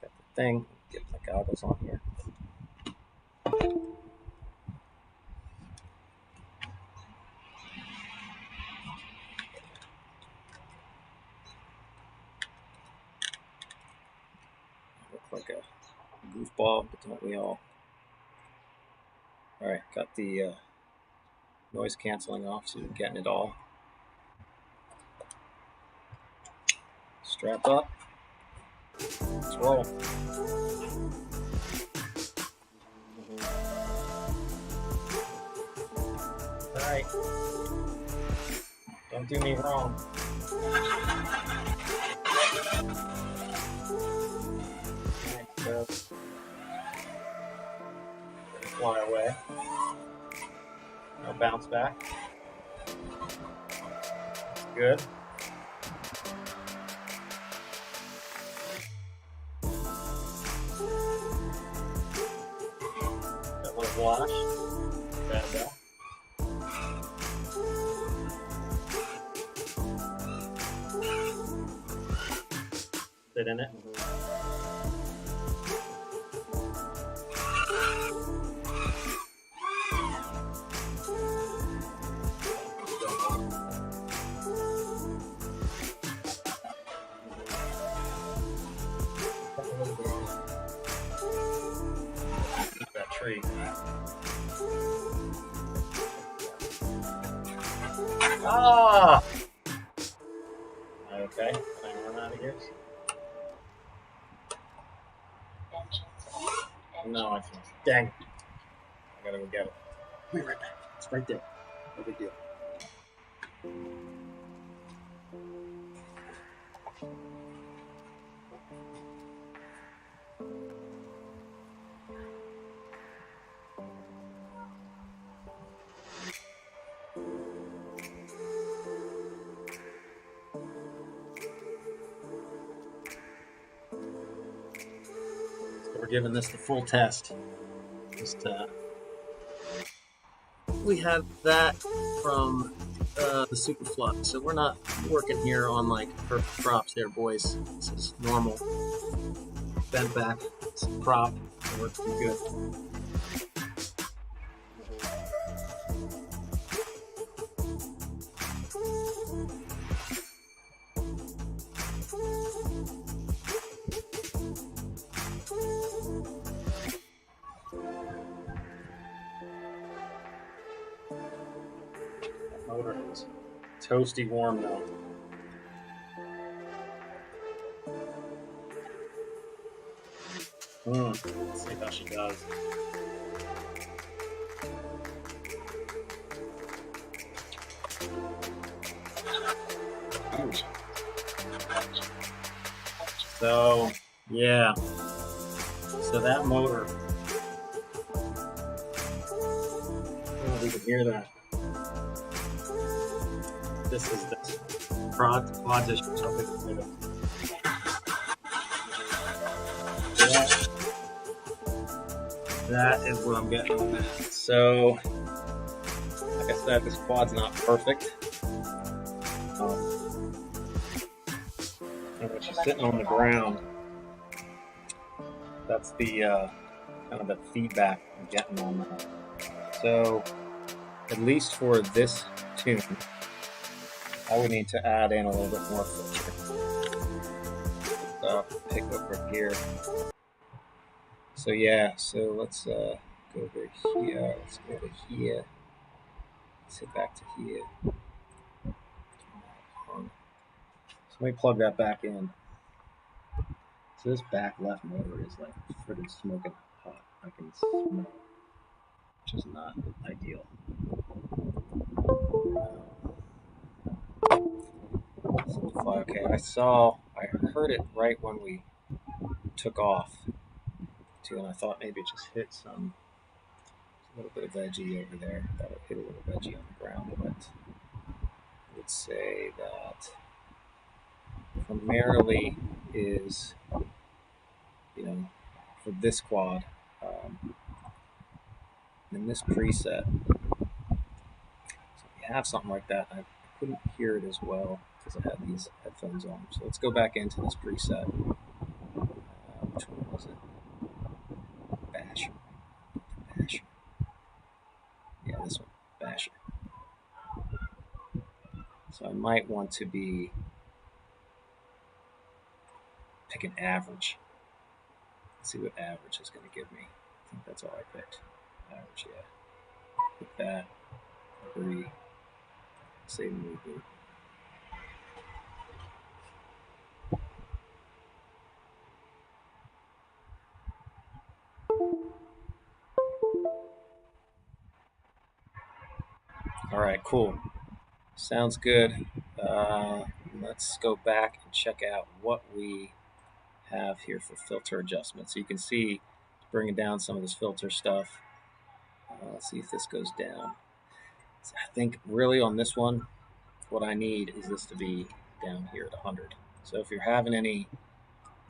Got the thing. Get my goggles on here. Look like a goofball, but don't we all? All right, got the noise canceling off, so you're getting it all. Strap up. Let's roll. All right. Don't do me wrong. Alright, so fly away. No bounce back. Good. Got a little wash. Bad back. Fit in it. That tree. Ah! Okay, can I run out of here? No, I can't. Dang. I gotta go get it. Be right back. It's right there. No big deal. We're giving this the full test. We have that from the Superfly, so we're not working here on like perfect props there, boys. This is normal. Bent back, it's a prop, it works pretty good. Motor is toasty warm now. Let's see how she does. Ooh. So, yeah. So that motor. Oh, we can hear that. This is the prod position. That is what I'm getting on that. So, like I said, this quad's not perfect. And when she's sitting on the ground, that's the kind of the feedback I'm getting on that. So, at least for this tune, I would need to add in a little bit more filter. Pick over here. So yeah, so let's go over here. Let's go to here. Let's hit back to here. So let me plug that back in. So this back left motor is like friggin' smoking hot. I can smell it, which is not ideal. Okay, I heard it right when we took off too, and I thought maybe it just hit some A little bit of veggie over there. That would hit a little veggie on the ground, but I would say that primarily is, for this quad, in this preset. So if you have something like that, I couldn't hear it as well because I had these headphones on. So let's go back into this preset. Which one was it? Basher. Basher. Yeah, this one. Basher. So I might want to pick an average. Let's see what average is going to give me. I think that's all I picked. Average, yeah. Pick that. Agree. Save and reboot. All right, cool. Sounds good. Let's go back and check out what we have here for filter adjustment. So you can see bringing down some of this filter stuff. Let's see if this goes down. So I think really on this one, what I need is this to be down here at 100. So if you're having any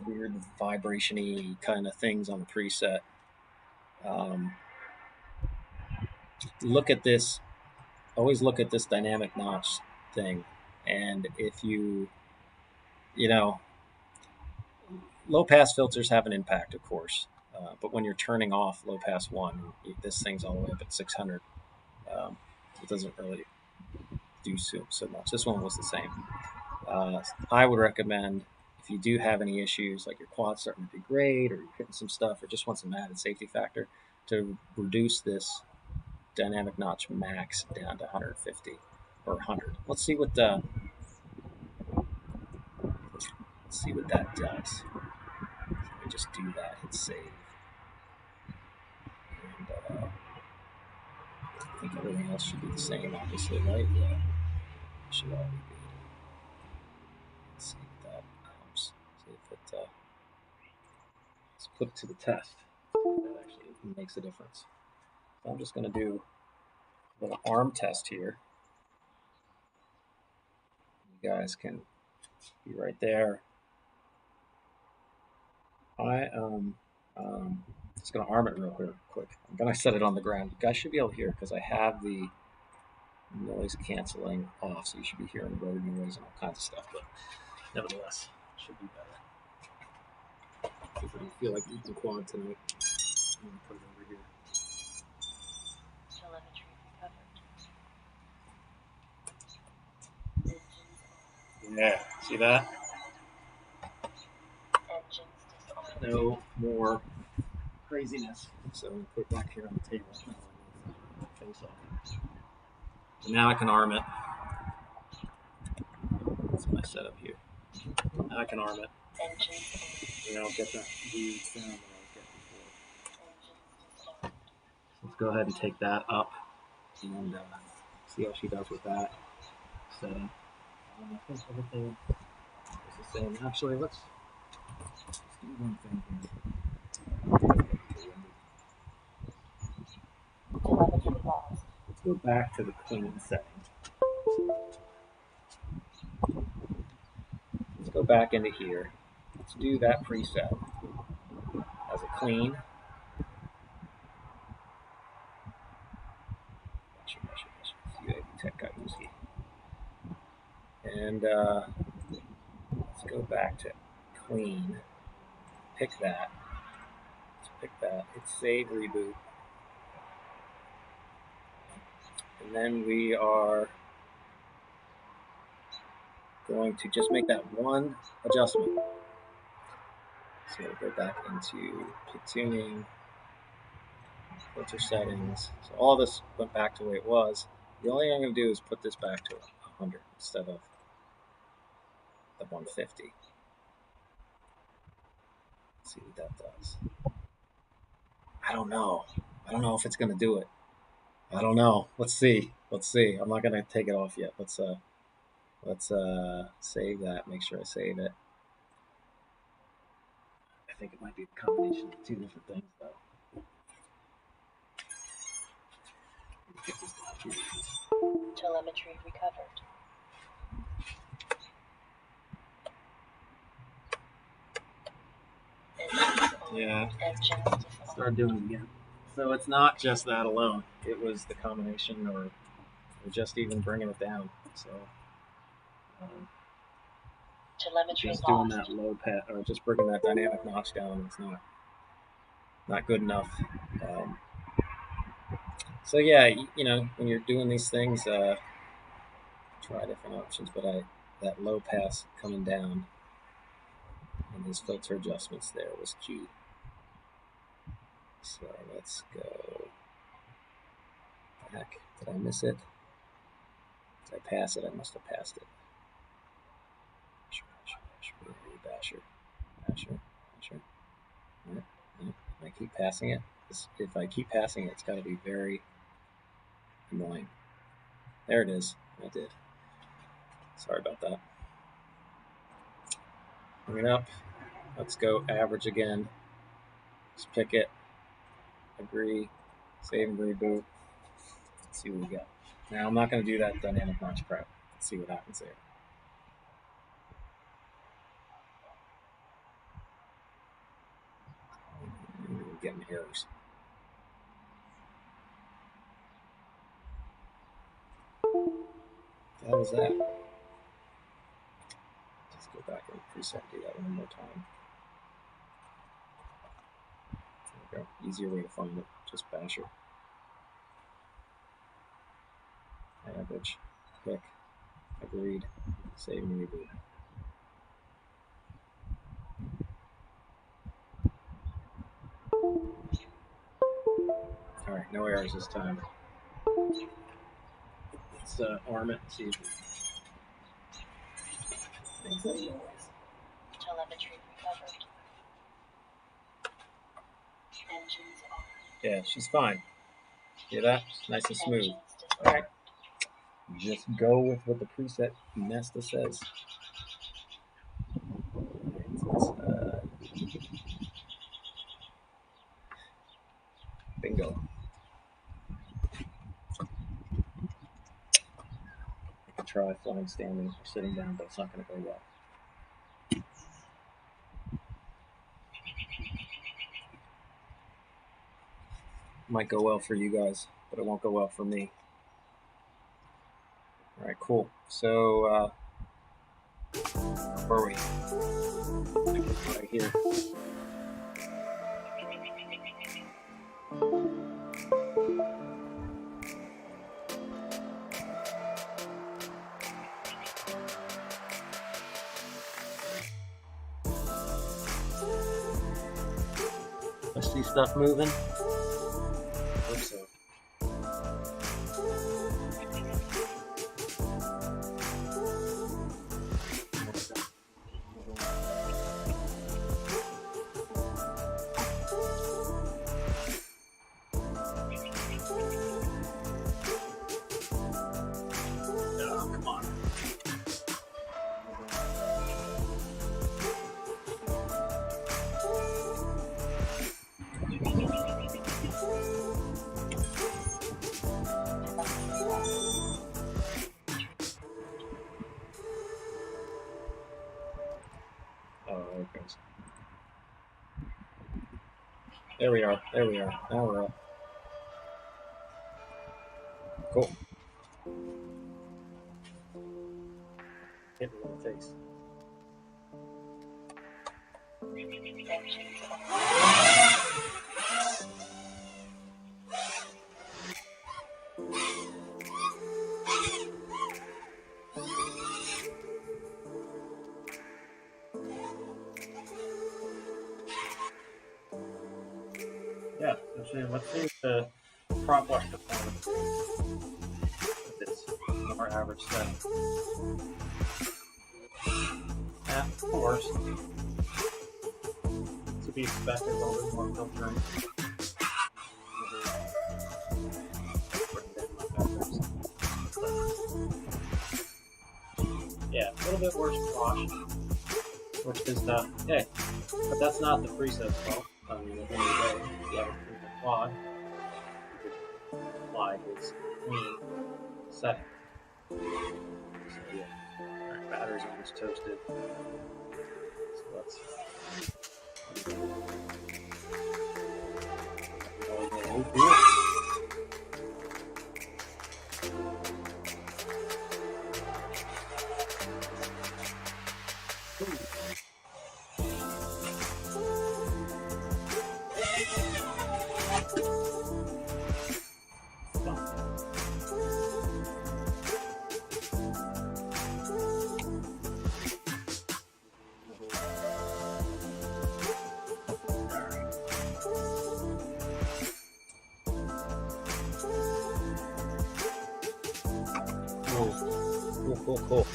weird vibration-y kind of things on the preset, look at this. Always look at this dynamic notch thing. And if low pass filters have an impact, of course. But when you're turning off low pass 1, this thing's all the way up at 600. It doesn't really do so much. This one was the same. I would recommend, if you do have any issues, like your quad's starting to degrade or you're hitting some stuff or just want some added safety factor, to reduce this dynamic notch max down to 150 or 100. Let's see what that does. Let me just do that, hit save. And I think everything else should be the same, obviously, right? Yeah, it should all be good. Let's see if that helps. See if it, let's put it to the test. That actually makes a difference. So I'm just going to do a little arm test here. You guys can be right there. I am just going to arm it real quick. I'm going to set it on the ground. You guys should be able to hear because I have the noise canceling off, so you should be hearing road noise and all kinds of stuff. But nevertheless, it should be better. If I don't feel like eating quad tonight, I'm going to put it over here. Yeah, see that? No more craziness. So I'm going to put it back here on the table. Face off. So now I can arm it. That's my setup here. Now I can arm it. And I don't get that weird sound that I was getting before. Let's go ahead and take that up and see how she does with that. So I think everything is the same. Actually, let's do one thing here. Let's go back to the clean setting. Let's go back into here. Let's do that preset as a clean. And let's go back to clean. Pick that. Let's pick that. Hit save, reboot. And then we are going to just make that one adjustment. So we'll go back into pit tuning, filter settings. So all this went back to the way it was. The only thing I'm going to do is put this back to 100 instead of the 150. Let's see what that does. I don't know. I don't know if it's going to do it. I don't know. Let's see. Let's see. I'm not going to take it off yet. Let's save that. Make sure I save it. I think it might be a combination of two different things, though.
Telemetry recovered.
Yeah, start doing it again. So it's not just that alone. It was the combination or just even bringing it down. So
Telemetry
just
lost.
doing that low pat or just bringing that dynamic notch down is not good enough. So yeah, you know, when you're doing these things, try different options. But that low pass coming down and his filter adjustments there was key. So let's go back. Did I miss it? Did I pass it? I must have passed it. Basher. No. I keep passing it. If I keep passing it, it's got to be very annoying. There it is. I did. Sorry about that. Bring it up. Let's go average again. Just pick it. Agree. Save and reboot. Let's see what we got. Now, I'm not going to do that dynamic launch prep. Let's see what happens there. We're getting errors. What was that? Let's go back and preset and do that one more time. There we go. Easier way to find it. Just basher. Average. Pick. Agreed. Save and reboot. Alright, no errors this time. Let's arm it and see if it makes any noise.
Telemetry recovered. Engines on.
Yeah, she's fine. See that? Nice and smooth. Alright. Just go with what the preset Nesta says. Bingo. I could try flying standing or sitting down, but it's not going to go well. Might go well for you guys, but it won't go well for me. All right, cool. So, where are we? Right here. I see stuff moving. I hope so. Oh, come on. Oh, there it goes. There we are. There we are. Now we're up. Cool. Hit me in the face. Yeah, let's see the prop wash performance with this more average set. Yeah, of course. To be expected, a little bit more filtering. Yeah, a little bit worse wash, which is hey, but that's not the preset's fault. I mean, at the end of the day, if you have a quad, apply his clean setting. So yeah, all right, battery's almost toasted. So let's. Oh, cool. Cool.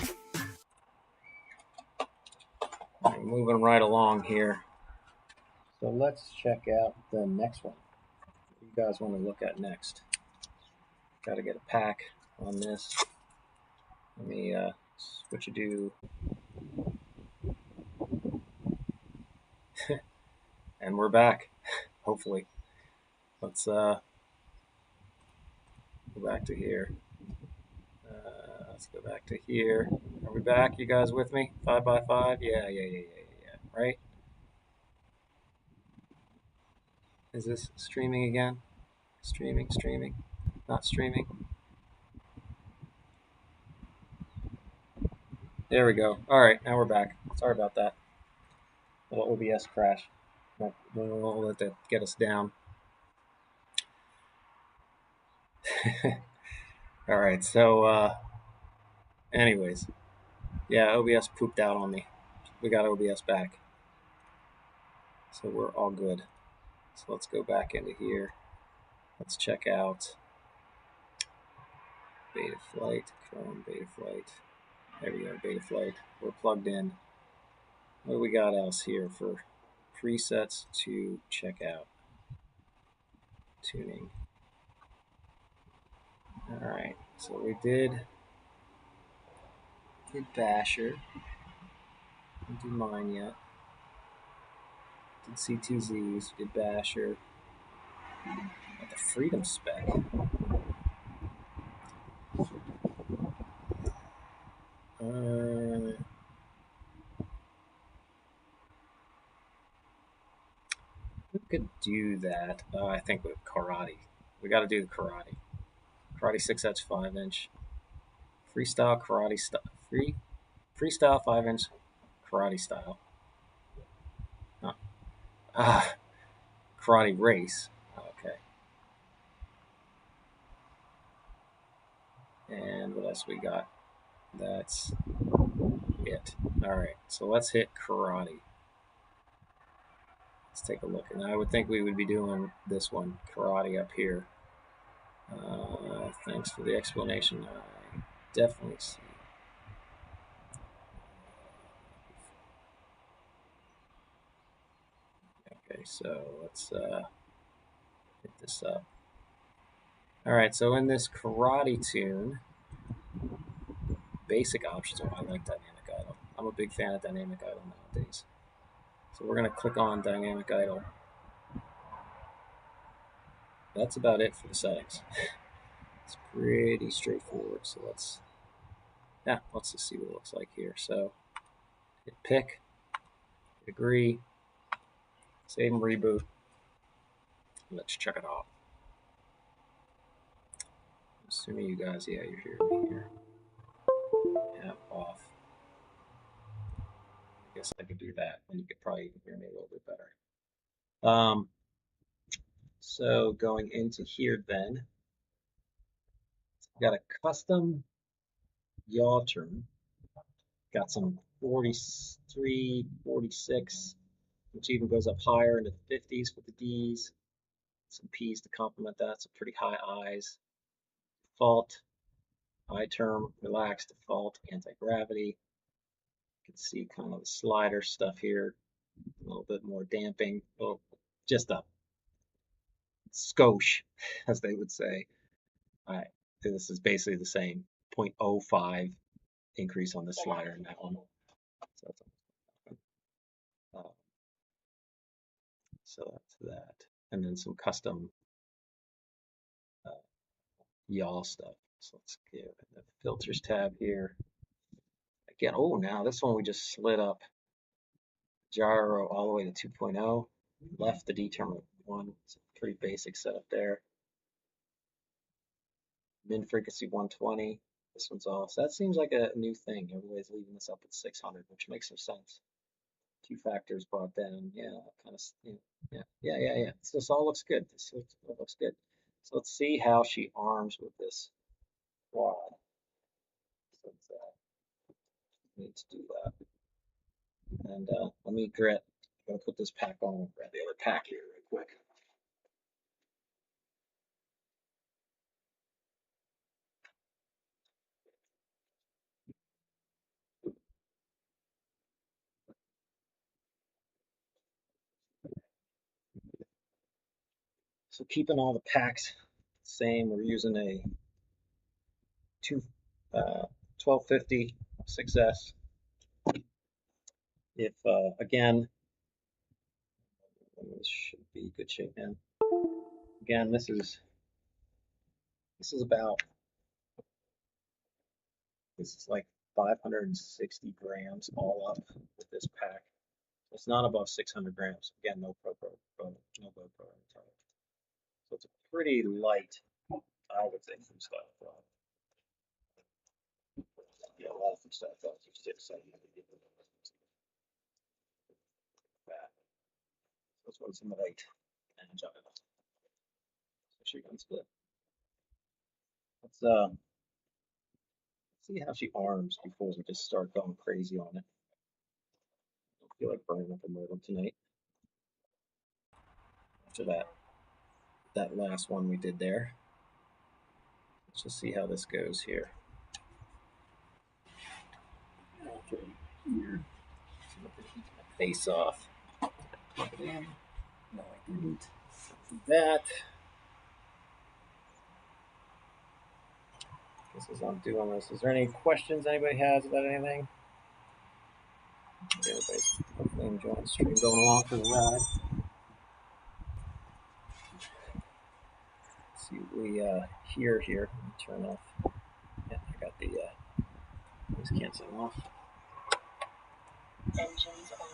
All right, moving right along here. So let's check out the next one. What you guys want to look at next? Got to get a pack on this. Let me switch a do. And we're back, hopefully. Let's go back to here. Let's go back to here. Are we back? You guys with me? 5x5? Yeah. Right? Is this streaming again? Streaming. Not streaming. There we go. All right, now we're back. Sorry about that. A little OBS crash. We'll let that get us down. All right, so anyways, yeah, OBS pooped out on me. We got OBS back. So we're all good. So let's go back into here. Let's check out Betaflight, Chrome Betaflight. There we go, Betaflight. We're plugged in. What do we got else here for presets to check out? Tuning. All right, so we did Basher. Didn't do mine yet. Did C2Zs, did Basher. Got the Freedom spec. We could do that. I think with Karate. We got to do the Karate. Karate 6-inch, 5-inch. Freestyle Karate style. Freestyle 5-inch Karate style. Karate race. Okay. And what else we got? That's it. All right. So let's hit Karate. Let's take a look. And I would think we would be doing this one, Karate, up here. Thanks for the explanation. I definitely see. Okay, so let's hit this up. All right, so in this Karate tune, basic options. Oh, I like dynamic idle. I'm a big fan of dynamic idle nowadays. So we're going to click on dynamic idle. That's about it for the settings. It's pretty straightforward. So let's just see what it looks like here. So hit pick, hit agree, save and reboot. Let's check it out. Assuming you guys, yeah, you're hearing me here. Yeah, off. I guess I could do that, and you could probably even hear me a little bit better. So going into here then, got a custom yaw term. Got some 43, 46, which even goes up higher into the 50s with the Ds. Some P's to complement that, some pretty high I's. Default, I term, relaxed, default, anti-gravity. You can see kind of the slider stuff here, a little bit more damping, just a skosh, as they would say. All right, this is basically the same, 0.05 increase on the slider in that one. So that's that. And then some custom yaw stuff. So let's give the filters tab here. Again, oh, now this one we just slid up gyro all the way to 2.0, left the determinant 1. It's a pretty basic setup there. Min frequency 120. This one's off. So that seems like a new thing. Everybody's leaving this up at 600, which makes some sense. 2 factors brought down. Yeah, kind of. Yeah. So this all looks good. This looks good. So let's see how she arms with this quad. So need to do that. And let me grit. I'm gonna put this pack on and grab the other pack here real quick. So keeping all the packs the same, we're using a 1250 6S. If again, this should be good shape now. Again, this is like 560 grams all up with this pack. It's not above 600 grams. Again, no GoPro. So it's a pretty light, I would say, from stuff. Yeah, a lot of from stuff. This one's light and jump it. So she can split. Let's see how she arms before we just start going crazy on it. I don't feel like burning up a modem tonight. After that last one we did there. Let's just see how this goes here. Okay, here. Face off. Plug it in. No, I didn't. Do that. Guess as I'm doing this, is there any questions anybody has about anything? Everybody's hopefully enjoying the stream, going along for the ride. Let's see what we hear here. Let me turn off. Yeah, I got the noise canceling off.
Engines on.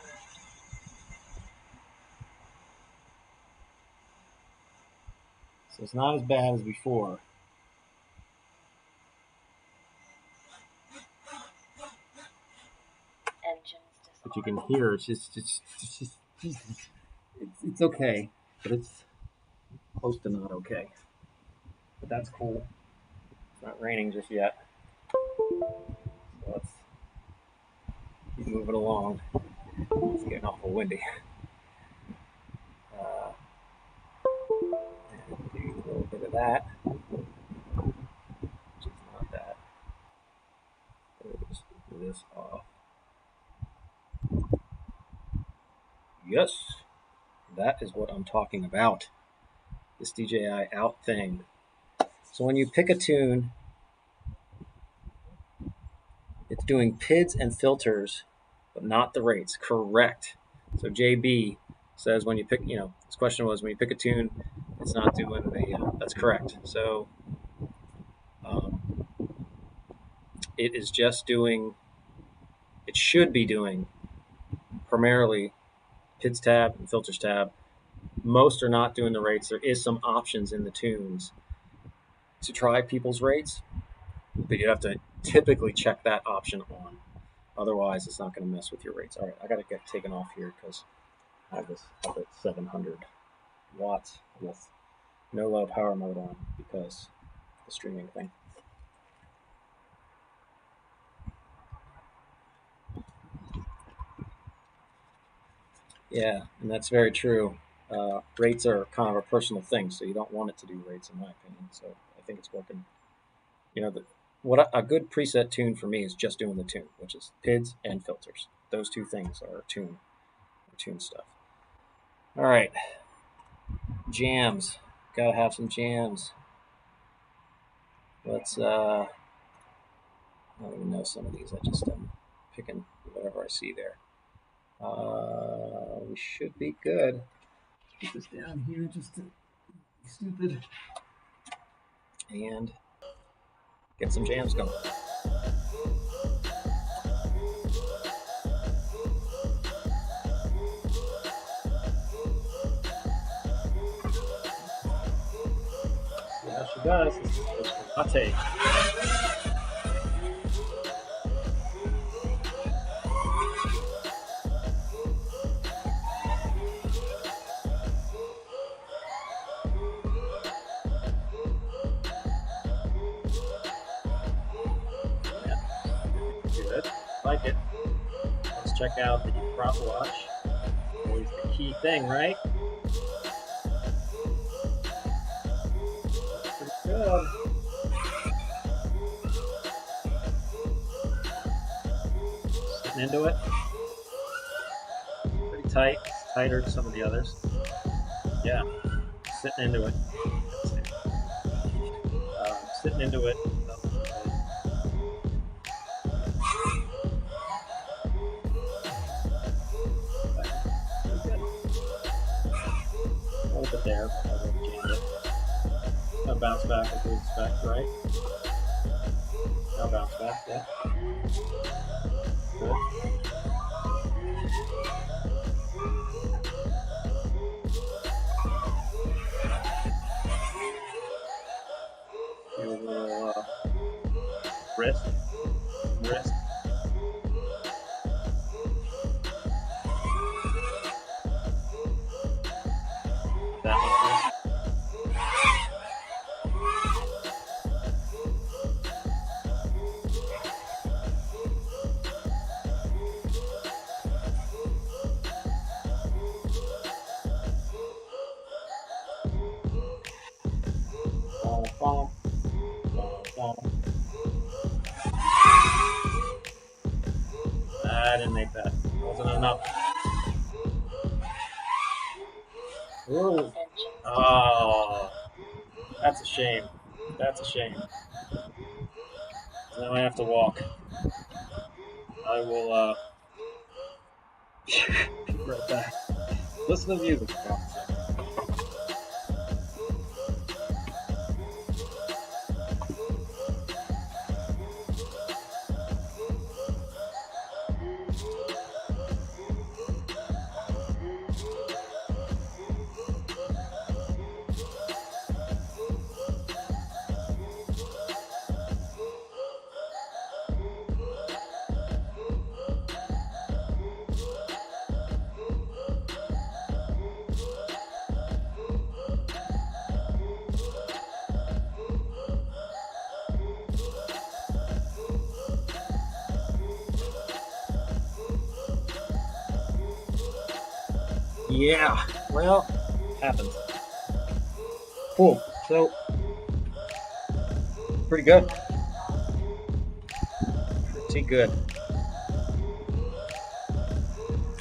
So it's not as bad as before.
Engines
But you can hear it's it's okay, but it's close to not okay. But that's cool. It's not raining just yet. So let's keep moving along. It's getting awful windy. And do a little bit of that, which is not that. Let's do this off. Yes, that is what I'm talking about. This DJI out thing. So when you pick a tune, it's doing PIDs and filters, but not the rates. Correct. So JB says when you pick, his question was when you pick a tune, it's not doing the, that's correct. So it is just doing, it should be doing primarily PIDs tab and filters tab. Most are not doing the rates. There is some options in the tunes to try people's rates, but you have to typically check that option on. Otherwise, it's not going to mess with your rates. All right, I got to get taken off here because I have this up at 700 watts with no low power mode on because the streaming thing. Yeah, and that's very true. Rates are kind of a personal thing, so you don't want it to do rates, in my opinion. So I think it's working. What a good preset tune for me is just doing the tune, which is PIDs and filters. Those two things are tune stuff. All right, jams. Gotta have some jams. Let's. I don't even know some of these. I just am picking whatever I see there. We should be good. Put this down here just to be stupid. And get some jams going. See how she does. This is latte. Good. Like it. Let's check out the prop wash. Always the key thing, right? Pretty good. Sitting into it. Pretty tight. Tighter than some of the others. Yeah. Sitting into it. Sitting into it. Hold it there, but I won't jam it. Now bounce back as we expect, right? Now bounce back, yeah. Good. Do a little wrist. That one. Bom, bom. I didn't make that. Wasn't enough. Ooh. Oh, that's a shame. That's a shame. Now I have to walk. I will be right back. Listen to music. Yeah, well, happens. Cool. So, pretty good. Pretty good.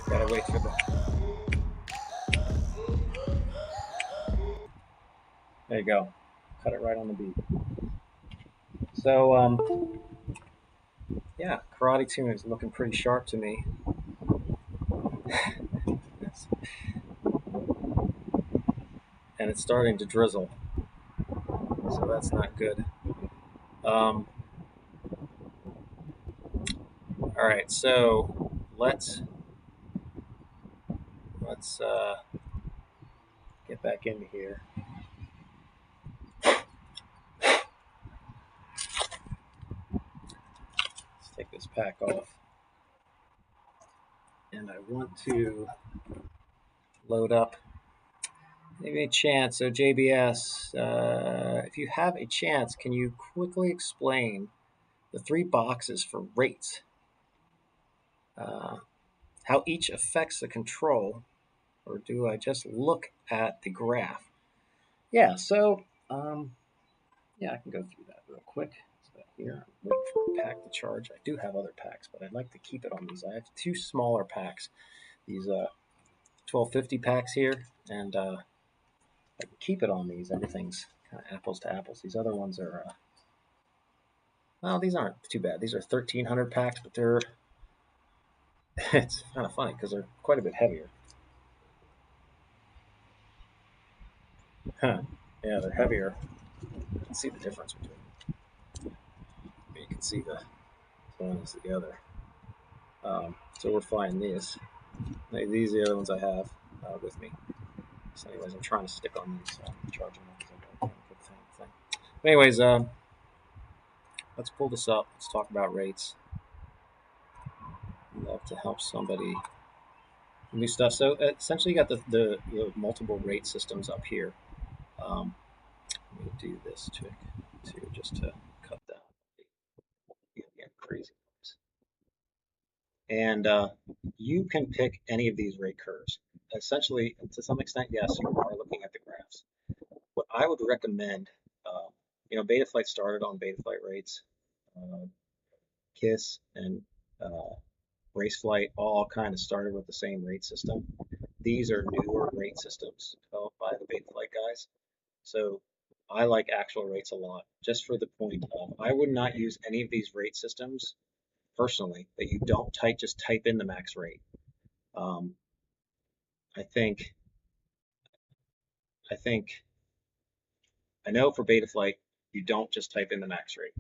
Gotta wait for the. There you go. Cut it right on the beat. So, yeah, Karate Tune is looking pretty sharp to me. And it's starting to drizzle. So that's not good. All right, so let's get back into here. Let's take this pack off. And I want to load up maybe a chance. So JBS, if you have a chance, can you quickly explain the 3 boxes for rates? How each affects the control, or do I just look at the graph? Yeah, so yeah, I can go through that real quick. So here, I'm waiting for the pack to charge. I do have other packs, but I'd like to keep it on these. I have 2 smaller packs, these 1250 packs here, and I can keep it on these. Everything's kind of apples to apples. These other ones are, well, these aren't too bad. These are 1300 packs, but they're, it's kind of funny because they're quite a bit heavier. Huh. Yeah, they're heavier. You can see the difference between them. can see the one is the other. So we're flying these. These are the other ones I have with me. So anyways, I'm trying to stick on these. I'm charging them because I don't put the thing. But anyways, let's pull this up. Let's talk about rates. I'd love to help somebody new stuff. So essentially, you got the multiple rate systems up here. I'm going to do this trick too, just to cut down. Get crazy. And you can pick any of these rate curves. Essentially, to some extent, yes, you are looking at the graphs. What I would recommend, Betaflight started on Betaflight rates. KISS and Raceflight all kind of started with the same rate system. These are newer rate systems developed by the Betaflight guys. So I like actual rates a lot, just for the point of I would not use any of these rate systems personally that you don't just type in the max rate. I know for Betaflight you don't just type in the max rate.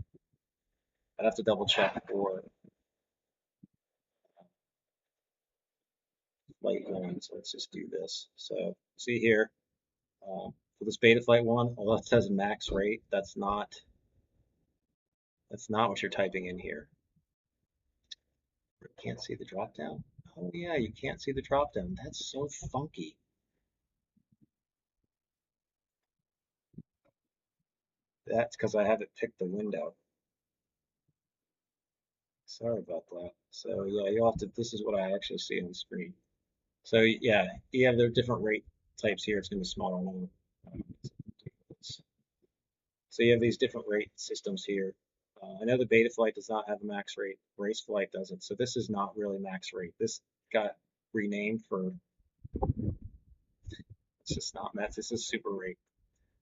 I'd have to double check for flight one. So let's just do this. So see here, for this Betaflight one, although it says max rate, that's not what you're typing in here. You can't see the drop down. Oh yeah, you can't see the drop down. That's so funky. That's because I haven't picked the window. Sorry about that. So yeah, you'll have to, this is what I actually see on the screen. So yeah, you have the different rate types here. It's going to be smaller one. So you have these different rate systems here. I know the Betaflight does not have a max rate. Raceflight doesn't. So this is not really max rate. This got renamed for, it's just not max. This is super rate.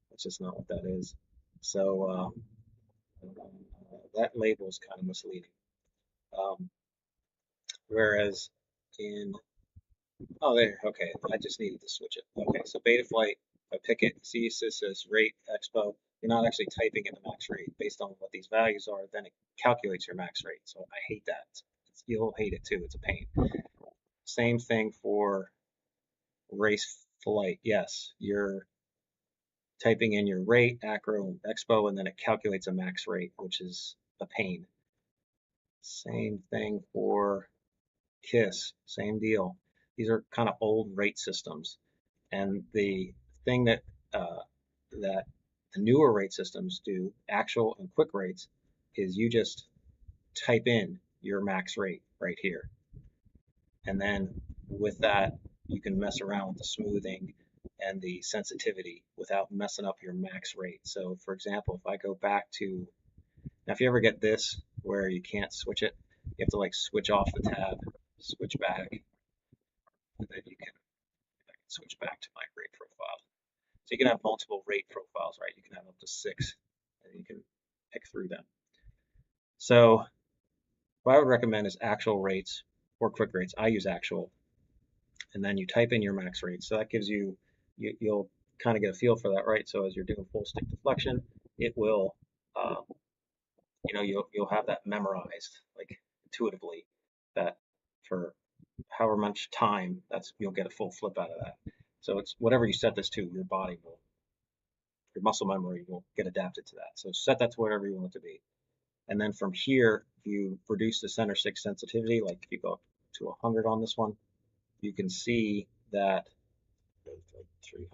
That's just not what that is. So that label is kind of misleading. Whereas in, oh there, okay, I just needed to switch it. Okay, so Betaflight, if I pick it, see this says rate expo, you're not actually typing in the max rate based on what these values are, then it calculates your max rate. So I hate that. You'll hate it too, it's a pain. Same thing for race flight. Yes, you're typing in your rate, acro, expo, and then it calculates a max rate, which is a pain. Same thing for KISS, same deal. These are kind of old rate systems, and the thing that the newer rate systems do, actual and quick rates, is you just type in your max rate right here, and then with that you can mess around with the smoothing and the sensitivity without messing up your max rate. So for example, if I go back to, now if you ever get this where you can't switch it, you have to like switch off the tab, switch back, and then you can, I can switch back to my rate profile. So you can have multiple rate profiles, right? You can have up to 6, and you can pick through them. So what I would recommend is actual rates or quick rates. I use actual, and then you type in your max rate. So that gives you, you'll kind of get a feel for that, right? So as you're doing full stick deflection, it will, you'll have that memorized, like intuitively, that for however much time, you'll get a full flip out of that. So it's whatever you set this to, your body will, your muscle memory will get adapted to that. So set that to whatever you want it to be. And then from here, if you reduce the center stick sensitivity, like if you go to 100 on this one, you can see that, like 300.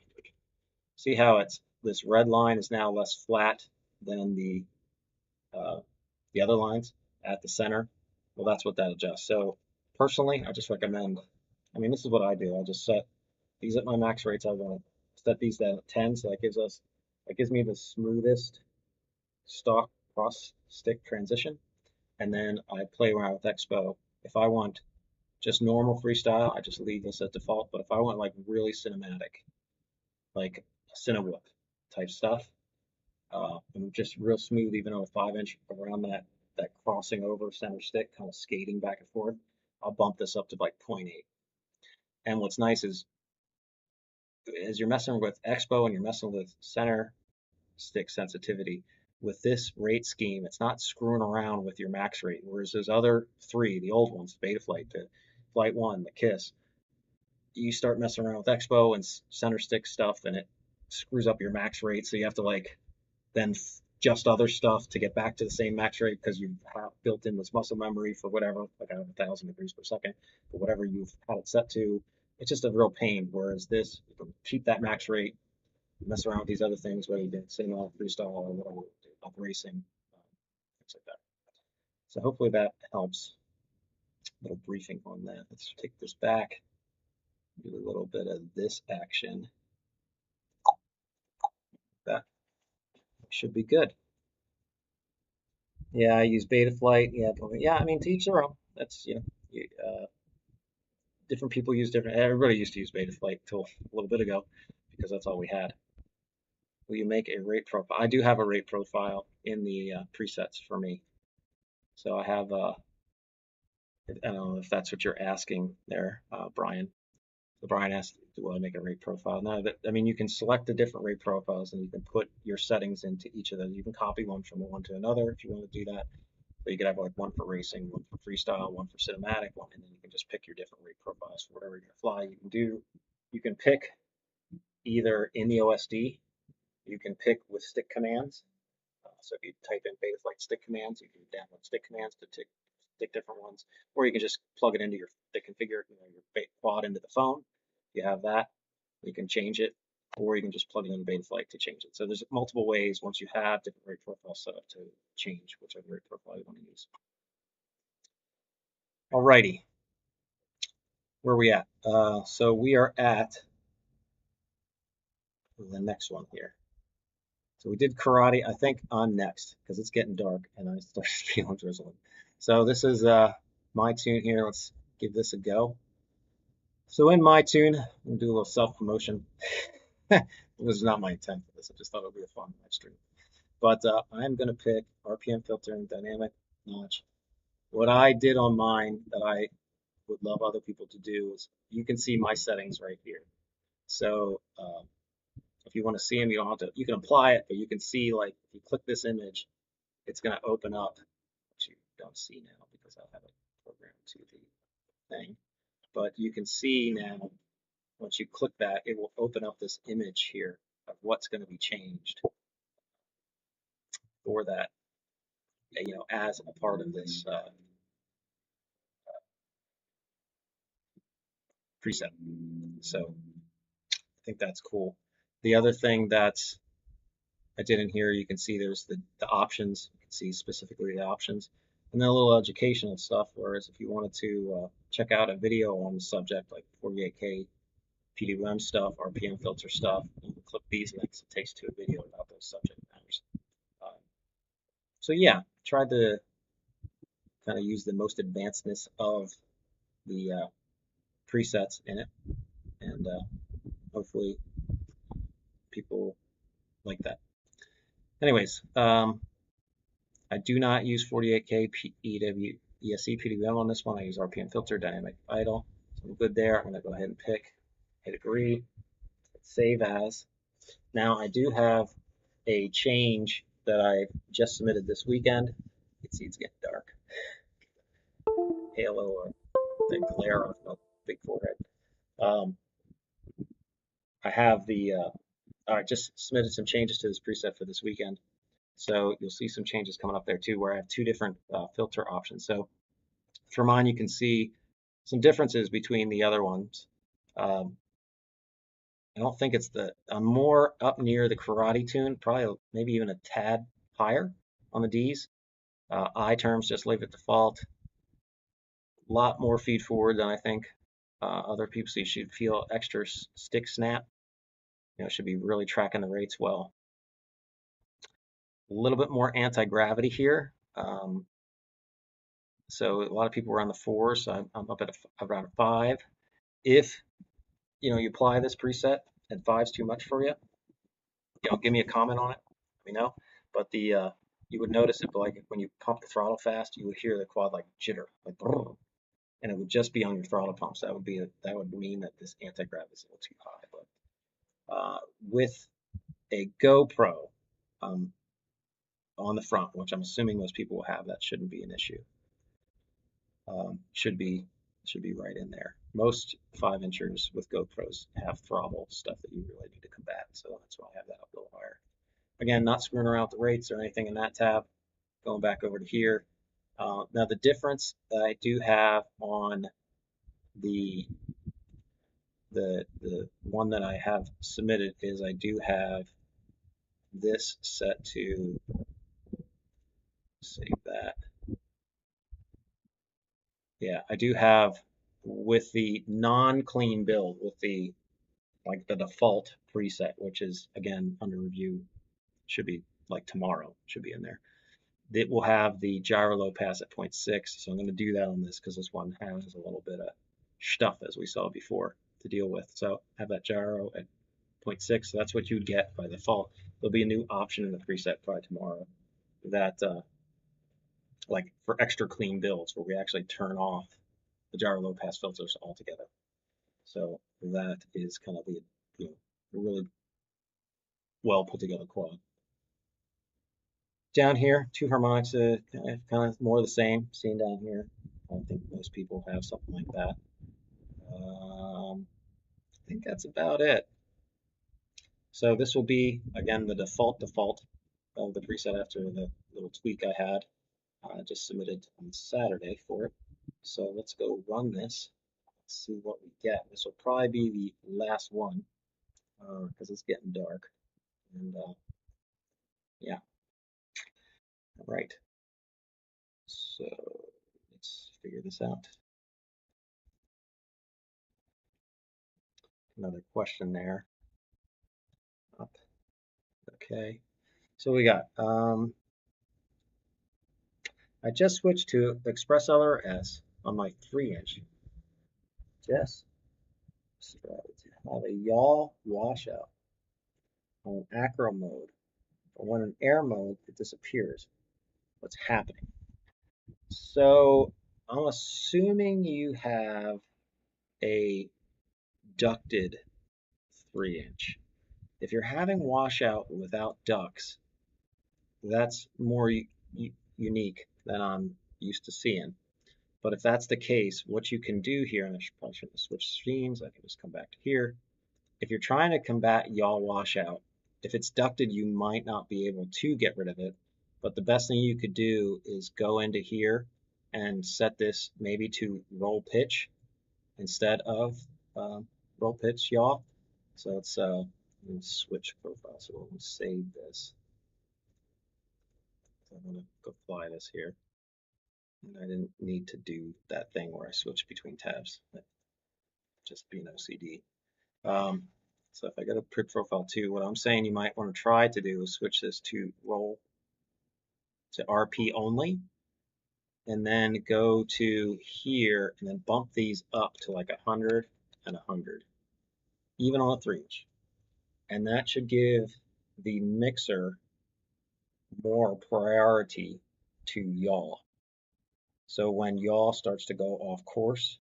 See how it's, this red line is now less flat than the other lines at the center. Well, that's what that adjusts. So personally, I just recommend, I mean, this is what I do. I just set these at my max rates. I want to set these at 10, so that gives me the smoothest stock cross stick transition. And then I play around with expo. If I want just normal freestyle, I just leave this at default. But if I want like really cinematic, like Cinewhoop type stuff, and just real smooth, even on a 5-inch around that crossing over center stick, kind of skating back and forth, I'll bump this up to like 0.8. And what's nice is, as you're messing with expo and you're messing with center stick sensitivity, with this rate scheme, it's not screwing around with your max rate. Whereas those other three, the old ones, Betaflight, the Flight 1, the KISS, you start messing around with Expo and center stick stuff, and it screws up your max rate. So you have to like then adjust other stuff to get back to the same max rate because you have built in this muscle memory for whatever, like I have 1,000 degrees per second, but whatever you've had it set to, it's just a real pain. Whereas this, you can keep that max rate, mess around with these other things, whether you did cinema, freestyle, or whatever, like racing, things like that. So hopefully that helps. A little briefing on that. Let's take this back, do a little bit of this action. That should be good. Yeah, I use Betaflight. Yeah, I mean, to each their own. That's, different people use different. Everybody used to use Betaflight until a little bit ago because that's all we had. Will you make a rate profile? I do have a rate profile in the presets for me. So I have, I don't know if that's what you're asking there, Brian. So Brian asked, do I make a rate profile? No, I mean, you can select the different rate profiles and you can put your settings into each of those. You can copy one from one to another if you want to do that. So you could have like one for racing, one for freestyle, one for cinematic, one, and then you can just pick your different rate profiles for whatever you're gonna fly. You can pick either in the OSD, you can pick with stick commands. So if you type in Betaflight stick commands, you can download stick commands to stick different ones, or you can just plug it into the configure, your quad into the phone. If you have that, you can change it, or you can just plug it in Betaflight to change it. So there's multiple ways once you have different rate profiles set up to change whichever rate profile you want to use. Alrighty, where are we at? So we are at the next one here. So we did karate. I think I'm next because it's getting dark and I start feeling drizzling. So this is my tune here. Let's give this a go. So in my tune, I'm gonna do a little self-promotion. It was not my intent for this. I just thought it would be a fun live stream. But I'm gonna pick RPM filter and dynamic notch. What I did on mine that I would love other people to do is you can see my settings right here. So if you want to see them, you don't have to. You can apply it, but you can see like if you click this image, it's going to open up, which you don't see now because I have it programmed to the thing. But you can see now, once you click that, it will open up this image here of what's going to be changed for that, as a part of this preset. So I think that's cool. The other thing that's I did in here, you can see there's the options. You can see specifically the options. And then a little educational stuff, whereas if you wanted to check out a video on the subject, like 48K PWM stuff, RPM filter stuff, you can click these links. It takes to a video about those subject matters. So yeah, tried to kind of use the most advancedness of the presets in it, and hopefully people like that. Anyways, I do not use 48K ESC PWM on this one. I use RPM filter, dynamic idle. So I'm good there. I'm going to go ahead and hit agree, save as. Now I do have a change that I just submitted this weekend. You can see it's getting dark. Halo or the glare off my big forehead. I have I just submitted some changes to this preset for this weekend. So you'll see some changes coming up there too, where I have two different filter options. So for mine, you can see some differences between the other ones. I don't think it's I'm more up near the karate tune, probably maybe even a tad higher on the D's. I terms just leave it default. A lot more feed forward than I think other people. So you should feel extra stick snap. Should be really tracking the rates well. A little bit more anti-gravity here. So a lot of people are on the 4, so I'm up at around a 5. If you apply this preset and 5's too much for you, give me a comment on it. Let me know. But you would notice it, like when you pump the throttle fast, you would hear the quad like jitter, like, and it would just be on your throttle pumps. That would mean that this anti-grav is a little too high. But with a GoPro, on the front, which I'm assuming most people will have. That shouldn't be an issue. Should be right in there. Most 5-inchers with GoPros have throttle stuff that you really need to combat, so that's why I have that up a little higher. Again, not screwing around with the rates or anything in that tab. Going back over to here. Now the difference that I do have on the one that I have submitted is I do have this set to save that. Yeah, I do have with the non-clean build, with the like the default preset, which is again under review, should be like tomorrow, should be in there. It will have the gyro low pass at 0.6, so I'm going to do that on this because this one has a little bit of stuff as we saw before to deal with. So have that gyro at 0.6, so that's what you'd get by default. There'll be a new option in the preset probably tomorrow that like for extra clean builds where we actually turn off the gyro low pass filters altogether. So that is kind of the really well put together quad. Down here, 2 harmonics, kind of more of the same, seen down here. I don't think most people have something like that. I think that's about it. So this will be, again, the default of the preset after the little tweak I had. I just submitted on Saturday for it. So let's go run this. Let's see what we get. This will probably be the last one because it's getting dark. And yeah. All right. So let's figure this out. Another question there. Up. Okay. So we got, I just switched to Express LRS on my 3-inch. Just started to have a yaw washout on acro mode. But when in air mode, it disappears. What's happening? So I'm assuming you have a ducted 3-inch. If you're having washout without ducts, that's more unique than I'm used to seeing. But if that's the case, what you can do here, and I probably shouldn't switch streams, I can just come back to here. If you're trying to combat yaw washout, if it's ducted, you might not be able to get rid of it. But the best thing you could do is go into here and set this maybe to roll pitch instead of roll pitch yaw. So let's switch profile. So we'll save this. So I'm going to go fly this here. And I didn't need to do that thing where I switch between tabs. Just being OCD. So if I go to print profile 2, what I'm saying you might want to try to do is switch this to roll to RP only, and then go to here and then bump these up to like 100 and 100, even on a 3-inch. And that should give the mixer more priority to yaw. So when yaw starts to go off course,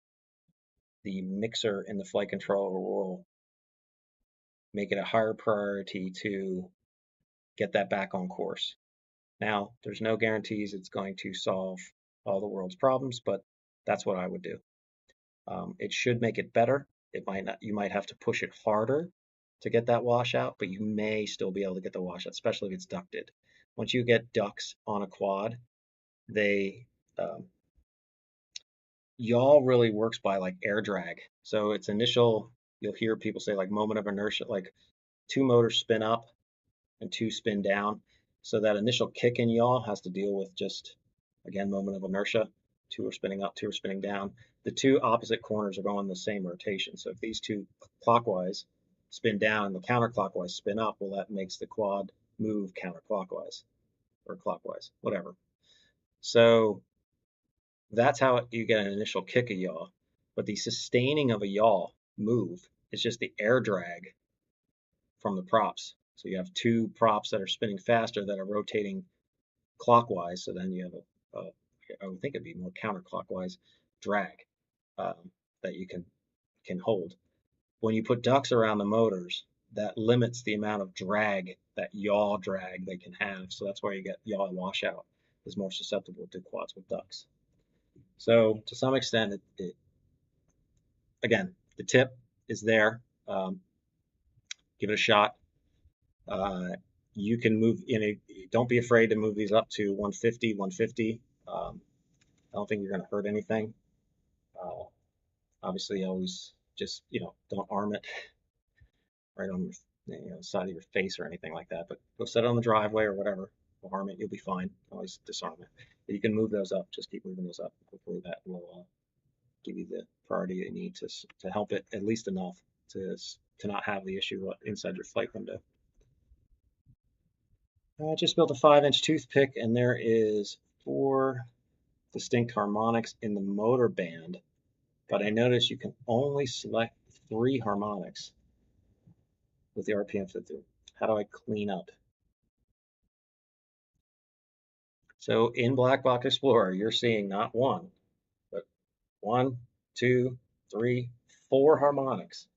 the mixer in the flight controller will make it a higher priority to get that back on course. Now, there's no guarantees it's going to solve all the world's problems, but that's what I would do. It should make it better. It might not. You might have to push it harder to get that washout, but you may still be able to get the washout, especially if it's ducted. Once you get ducts on a quad, they yaw really works by like air drag. So it's initial, you'll hear people say like moment of inertia, like 2 motors spin up and 2 spin down. So that initial kick in yaw has to deal with just, again, moment of inertia. 2 are spinning up, 2 are spinning down. The 2 opposite corners are going the same rotation. So if these 2 clockwise spin down and the counterclockwise spin up, well, that makes the quad move counterclockwise or clockwise, whatever. So that's how you get an initial kick of yaw. But the sustaining of a yaw move is just the air drag from the props. So you have 2 props that are spinning faster that are rotating clockwise. So then you have I would think it'd be more counterclockwise drag that you can hold. When you put ducts around the motors, that limits the amount of drag that yaw drag they can have. So that's why you get yaw washout is more susceptible to quads with ducts. So to some extent, again, the tip is there. Give it a shot. You can move don't be afraid to move these up to 150, 150. I don't think you're going to hurt anything. Obviously, always just, don't arm it right on your side of your face or anything like that. But go set it on the driveway or whatever. Arm it, you'll be fine. Always disarm it. But you can move those up. Just keep moving those up. Hopefully that will give you the priority you need to help it at least enough to not have the issue inside your flight window. I just built a 5-inch toothpick, and there is 4 distinct harmonics in the motor band, but I noticed you can only select 3 harmonics with the RPM filter. How do I clean up? So in Black Box Explorer, you're seeing not 1, but 1, 2, 3, 4 harmonics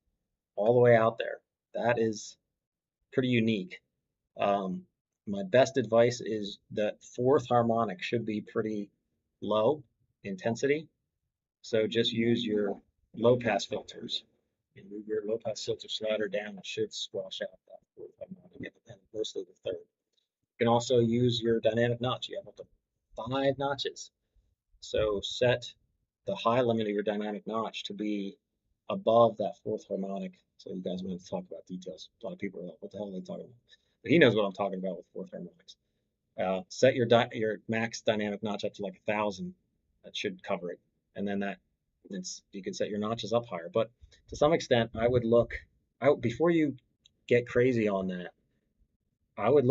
all the way out there. That is pretty unique. My best advice is that 4th harmonic should be pretty low intensity. So just use your low pass filters and move your low pass filter slider down. It should squash out that 4th harmonic and mostly the 3rd. You can also use your dynamic notch. You have up to 5 notches. So set the high limit of your dynamic notch to be above that 4th harmonic. So you guys might talk about details. A lot of people are like, what the hell are they talking about? But he knows what I'm talking about with 4th harmonics. Set your max dynamic notch up to like 1,000. That should cover it. And then you can set your notches up higher. But to some extent, I would before you get crazy on that, I would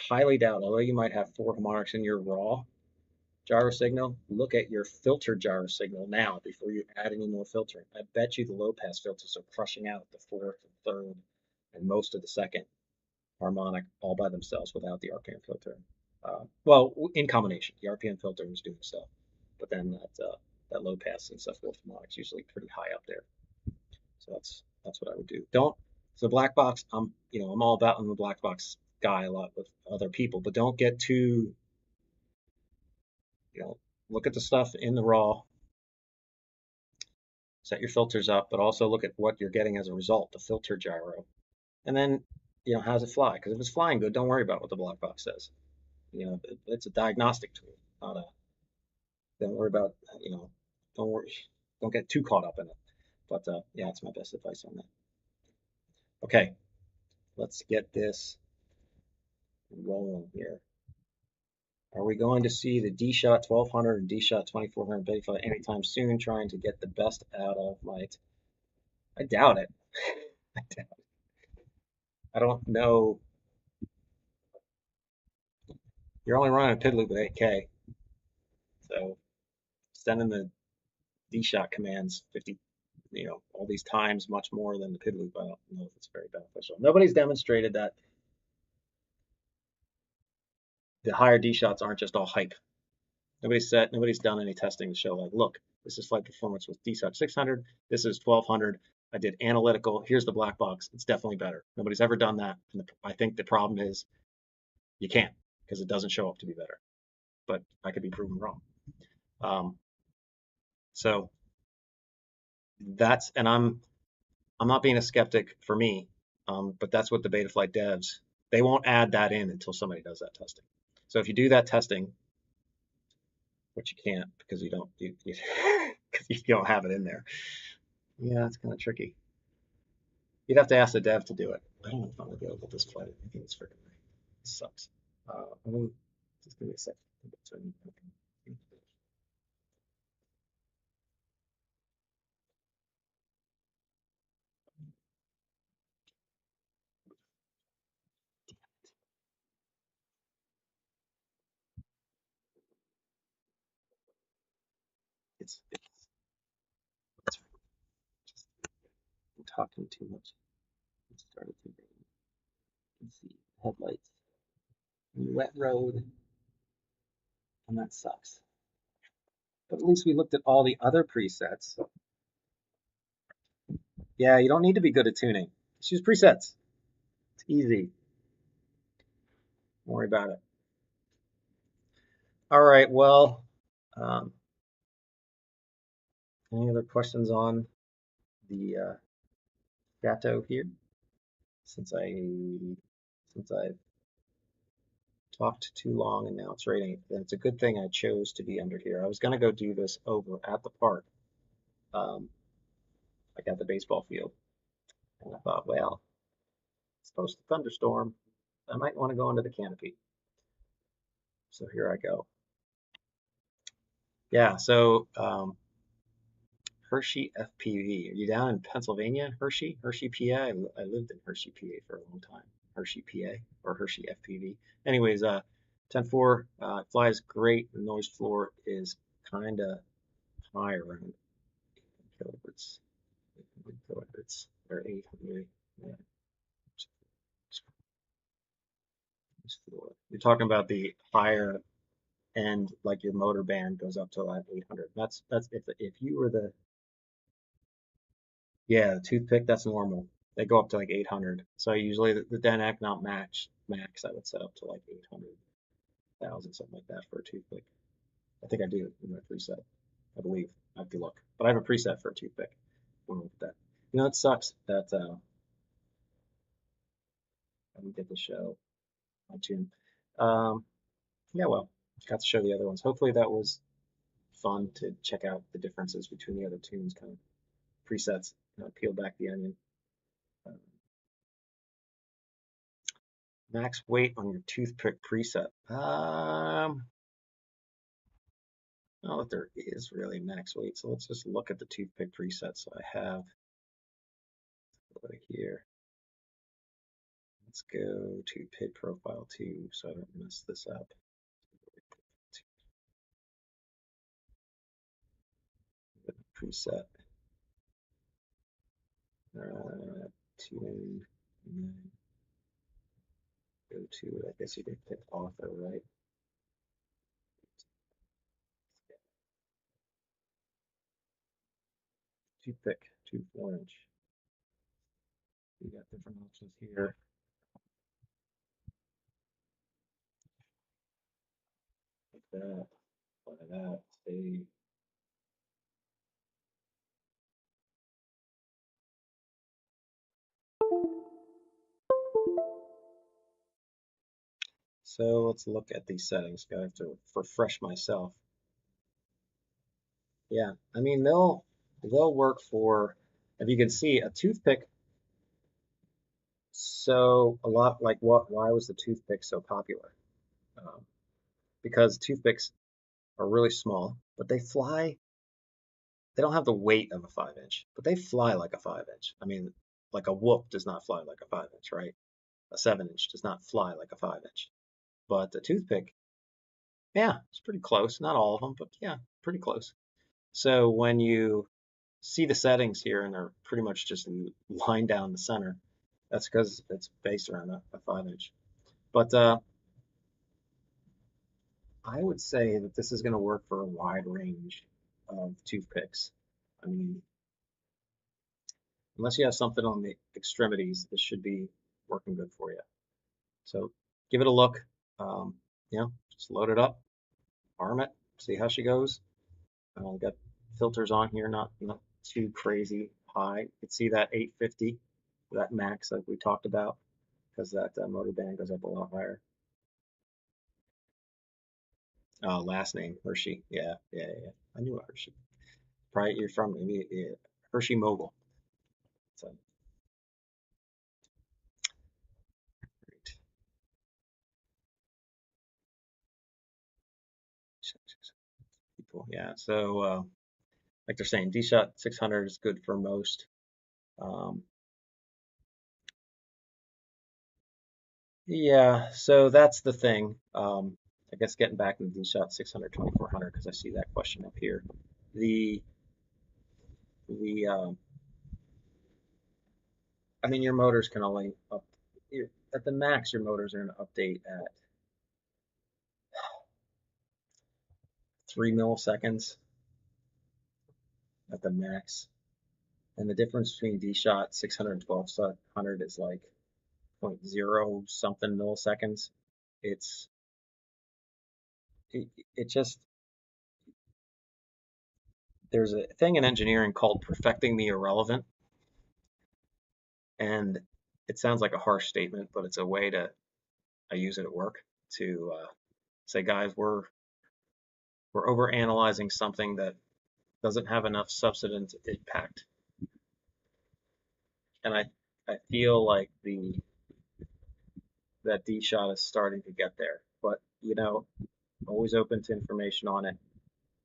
highly doubt, although you might have 4 harmonics in your raw gyro signal, look at your filter gyro signal now before you add any more filtering. I bet you the low pass filters are crushing out the 4th and 3rd and most of the 2nd harmonic all by themselves without the RPM filter. Well, in combination, the RPM filter is doing stuff, but then that low pass and stuff, 4th harmonic is usually pretty high up there. So that's what I would do. So black box, I'm all about, I'm a black box guy a lot with other people, but don't get too, look at the stuff in the raw, set your filters up, but also look at what you're getting as a result, the filter gyro. And then, how does it fly? Because if it's flying good, don't worry about what the black box says. It's a diagnostic tool, don't worry about, don't get too caught up in it. But yeah, that's my best advice on that. Okay, let's get this rolling here. Are we going to see the D-Shot 1200 and D-Shot 2400 Betaflight anytime soon, trying to get the best out of my... I doubt it. I doubt it. I don't know. You're only running a PID loop at 8K. So sending the D-Shot commands 50, all these times much more than the PID loop, I don't know if it's very beneficial. Nobody's demonstrated that the higher D-Shots aren't just all hype. Nobody's done any testing to show, like, look, this is flight performance with D-Shot 600, this is 1200, I did analytical, here's the black box, it's definitely better. Nobody's ever done that. And I think the problem is you can't, because it doesn't show up to be better. But I could be proven wrong. So and I'm not being a skeptic for me, but that's what the Betaflight devs, they won't add that in until somebody does that testing. So if you do that testing, which you can't because you don't have it in there. Yeah, it's kind of tricky. You'd have to ask the dev to do it. I don't know if I'm gonna be able to this flight. I think it's freaking right. It sucks. Just give me a second. It's I'm talking too much. It started to rain. Let's see, headlights. Wet road, and that sucks. But at least we looked at all the other presets. Yeah, you don't need to be good at tuning. Just use presets. It's easy. Don't worry about it. All right, well, any other questions on the Gato here? Since I've talked too long and now it's raining, then it's a good thing I chose to be under here. I was gonna go do this over at the park, like at the baseball field, and I thought, well, it's supposed to thunderstorm. I might want to go under the canopy. So here I go. Yeah, so Hershey FPV. Are you down in Pennsylvania, Hershey? Hershey, PA? I lived in Hershey, PA for a long time. Hershey, PA, or Hershey FPV. Anyways, 10.4 flies great. The noise floor is kind of high, around 800 kilohertz. 800 kilohertz, or 800. Yeah. You're talking about the higher end, like your motor band goes up to like 800. That's if you were the the toothpick, that's normal. They go up to like 800. So usually the Denac, not max, I would set up to like 800,000, something like that for a toothpick. I think I do in my preset. I believe. I have to look. But I have a preset for a toothpick. We'll look at that. You know, it sucks that I didn't get to show my tune. Yeah, well, got to show the other ones. Hopefully that was fun to check out the differences between the other tunes, kind of presets, peel back the onion. Max weight on your toothpick preset. Not that there is really max weight, so let's just look at the toothpick preset. So I have over here. Let's go to PID profile 2 so I don't mess this up. Preset. Tune. Go to, I guess you could pick author, right? Toothpick, 2.4-inch. We got different options here. Like that, like that, save. So let's look at these settings. I have to refresh myself. Yeah, I mean they'll work for, if you can see, a toothpick. So a lot like why was the toothpick so popular? Because toothpicks are really small, but they fly. They don't have the weight of a 5-inch, but they fly like a 5-inch. I mean, like a whoop does not fly like a 5-inch, right? A 7-inch does not fly like a 5-inch. But the toothpick, yeah, it's pretty close. Not all of them, but yeah, pretty close. So when you see the settings here and they're pretty much just lined down the center, that's because it's based around a 5-inch. But I would say that this is going to work for a wide range of toothpicks. I mean, unless you have something on the extremities, this should be working good for you. So give it a look. Just load it up, arm it, see how she goes. Got filters on here, not too crazy high. You can see that 850, that max like we talked about, because that motor band goes up a lot higher. Last name Hershey. Yeah. I knew a Hershey. Probably you're from Hershey Mobile. So great. People, yeah. So like they're saying, D-Shot 600 is good for most. Yeah, so that's the thing. I guess getting back to the D-Shot 600, 2400, because I see that question up here. I mean, your motors can only at the max, your motors are going to update at 3 milliseconds at the max. And the difference between D-Shot 600 and 1200 is like 0.0 something milliseconds. it's it just there's a thing in engineering called perfecting the irrelevant, and it sounds like a harsh statement, but it's a way to I use it at work to say, guys, we're over analyzing something that doesn't have enough substantive impact, and I feel like the that D shot is starting to get there, but always open to information on it.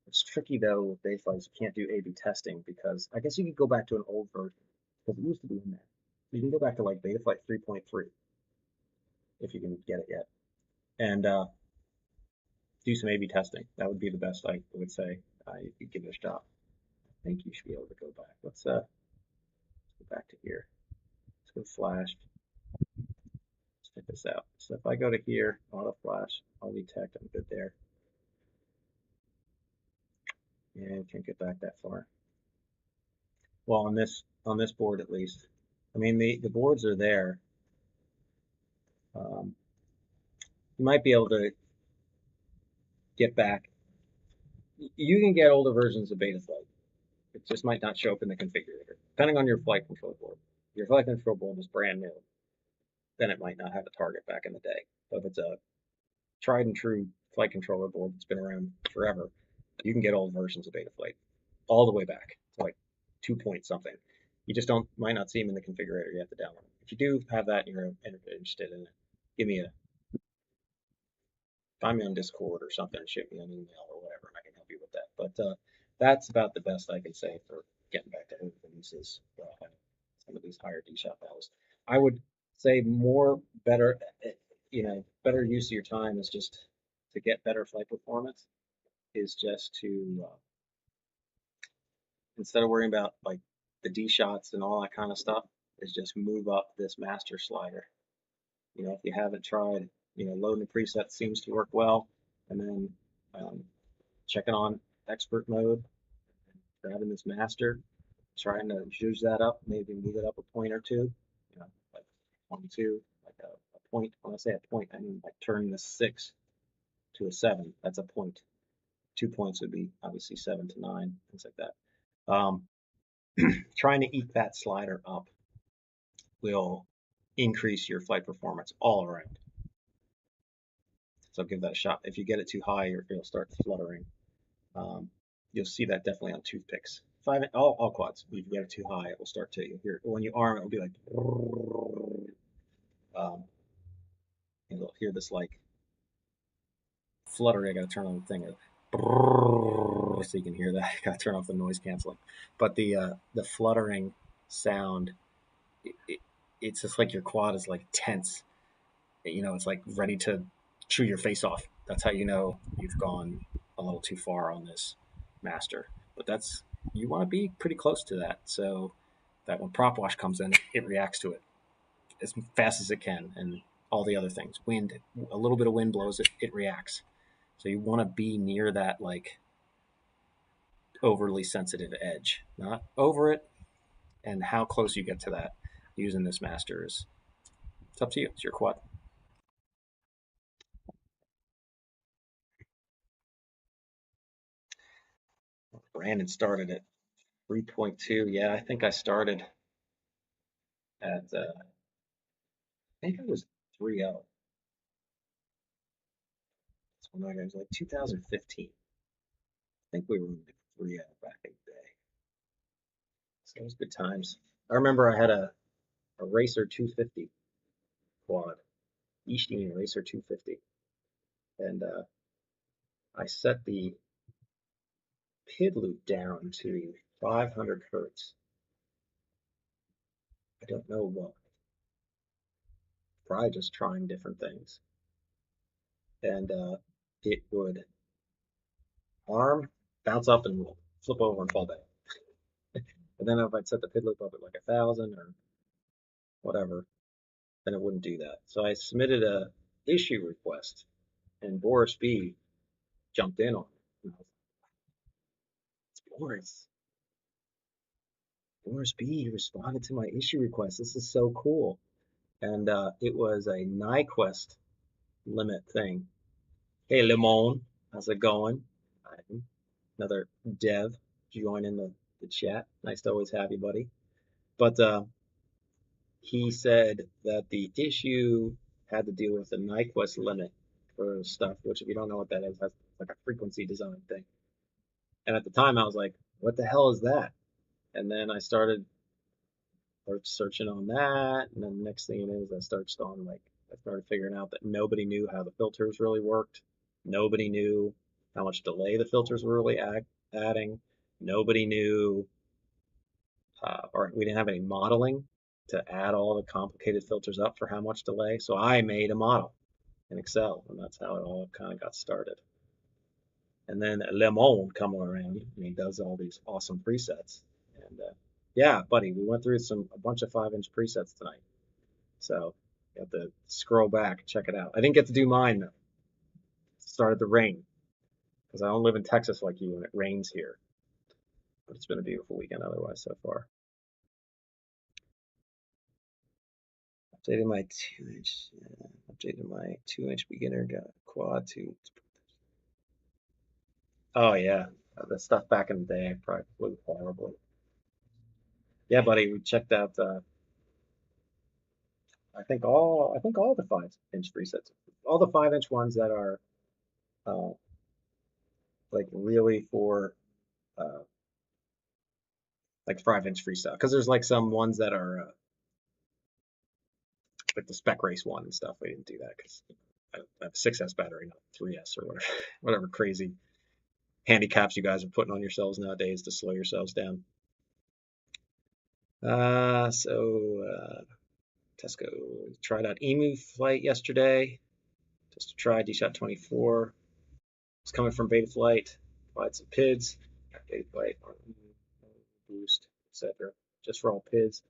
It's tricky though with base flights. You can't do A/B testing because I guess you could go back to an old version because it used to be in there. You can go back to like Betaflight 3.3 if you can get it yet, and do some A/B testing. That would be the best I would say. You could give it a shot. I think you should be able to go back. Let's go back to here. Let's go flash. Let's check this out. So if I go to here, auto flash, I'll detect. I'm good there. And can't get back that far. Well, on this board at least. I mean the boards are there. You might be able to get back. You can get older versions of Betaflight. It just might not show up in the configurator, depending on your flight control board. If your flight control board is brand new, then it might not have a target back in the day. But if it's a tried and true flight controller board that's been around forever, you can get old versions of Betaflight all the way back to like 2 point something. You just might not see them in the configurator. You have to download them. If you do have that and you're interested in it, find me on Discord or something, ship me an email or whatever, and I can help you with that. But that's about the best I can say for getting back to uses some of these higher D-shot values. I would say better use of your time is just to get better flight performance is just to instead of worrying about like the D shots and all that kind of stuff, is just move up this master slider. If you haven't tried, loading the preset seems to work well, and then checking on expert mode, grabbing this master, trying to zhuzh that up, maybe move it up a point or two, like 22, like a point. When I say a point, I mean like turning the 6 to a 7. That's a point. 2 points would be obviously 7 to 9, things like that. Trying to eke that slider up will increase your flight performance all around. So give that a shot. If you get it too high, it'll start fluttering. You'll see that definitely on toothpicks. All quads. If you get it too high, it will start to hear. When you arm, it will be like, and you'll hear this like fluttering. I got to turn on the thing, so you can hear that. I got to turn off the noise canceling. But the fluttering sound, it's just like your quad is like tense. It's like ready to chew your face off. That's how you know you've gone a little too far on this master. But you want to be pretty close to that, so that when prop wash comes in, it reacts to it as fast as it can, and all the other things. A little bit of wind blows it reacts. So you want to be near that like overly sensitive edge, not over it. And how close you get to that using this master it's up to you. It's your quad. Brandon started at 3.2. Yeah, I think I started at I think it was 3.0. That's when I was like 2015. I think we were like 3.0 back in the day. So it was good times. I remember I had a Racer 250 quad, Eashtein Racer 250, and I set the PID loop down to 500 hertz. I don't know what. Probably just trying different things. And it would arm, bounce up, and flip over and fall back. And then if I'd set the PID loop up at like 1,000 or whatever, then it wouldn't do that. So I submitted a issue request, and Boris B jumped in on it. And I was like, it's Boris. Boris B responded to my issue request. This is so cool. And it was a Nyquist limit thing. Hey, Limon, how's it going? Another dev joining the chat. Nice to always have you, buddy. But he said that the issue had to deal with the Nyquist limit for stuff, which if you don't know what that is, that's like a frequency design thing. And at the time I was like, what the hell is that? And then I started searching on that, and then the next thing it is, I started figuring out that nobody knew how the filters really worked. Nobody knew how much delay the filters were really adding. Nobody knew, or we didn't have any modeling to add all the complicated filters up for how much delay. So I made a model in Excel, and that's how it all kind of got started. And then Lemon come around, and he does all these awesome presets. And yeah, buddy, we went through a bunch of 5-inch presets tonight. So you have to scroll back, check it out. I didn't get to do mine though. It started to rain because I don't live in Texas like you, and it rains here. But it's been a beautiful weekend otherwise so far. Updated my 2-inch beginner quad to. Oh yeah, the stuff back in the day probably was horrible. Yeah, buddy, we checked out. I think all the 5-inch presets, all the 5-inch ones that are uh, like really for like 5-inch freestyle, because there's like some ones that are like the spec race one and stuff. We didn't do that because I have a 6S battery, not 3S or whatever, whatever crazy handicaps you guys are putting on yourselves nowadays to slow yourselves down. Tesco tried out Emu Flight yesterday. Just to try DShot 24. It's coming from Beta Flight. Applied some PIDs. Got Beta Flight on Boost, etc. Just for all PIDs.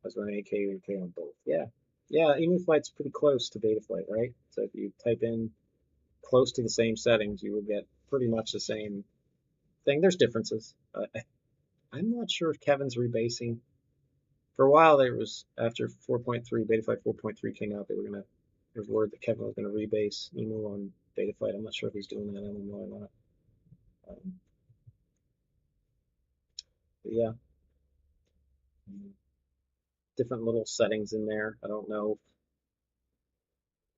I was running AK on both. Yeah. Yeah, Emu Flight's pretty close to Beta Flight, right? So if you type in close to the same settings, you will get pretty much the same thing. There's differences. I'm not sure if Kevin's rebasing. For a while, there was after 4.3, Beta Flight 4.3 came out, there was word that Kevin was gonna rebase Emu on Beta Flight. I'm not sure if he's doing that anymore or not. But yeah, different little settings in there. I don't know.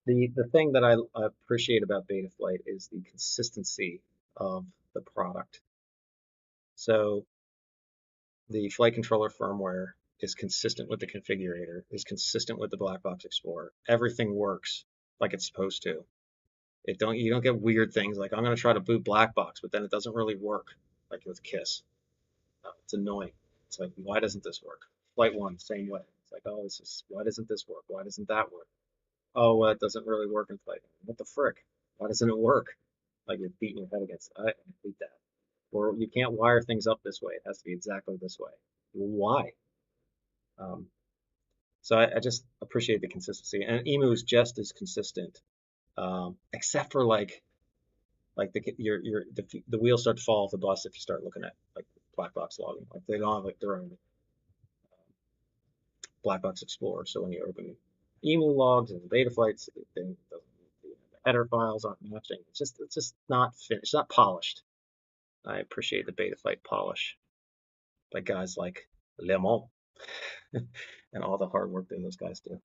The thing that I appreciate about Beta Flight is the consistency of the product. So the flight controller firmware is consistent with the configurator, is consistent with the Black Box Explorer. Everything works like it's supposed to. You don't get weird things like I'm going to try to boot Black Box, but then it doesn't really work like with KISS. It's annoying. It's like, why doesn't this work? Flight 1, same way. It's like, oh, why doesn't this work? Why doesn't that work? Oh, well, it doesn't really work in Flight 1. What the frick? Why doesn't it work? Like you're beating your head against it. I hate that. Or you can't wire things up this way. It has to be exactly this way. Why? Um, so I just appreciate the consistency. And Emu is just as consistent, except for like the wheels start to fall off the bus if you start looking at like black box logging. Like they don't have like their own black box explorer. So when you open Emu logs and beta flights, the header files aren't matching. It's just not finished. It's not polished. I appreciate the beta flight polish by guys like Lemon and all the hard work that those guys do.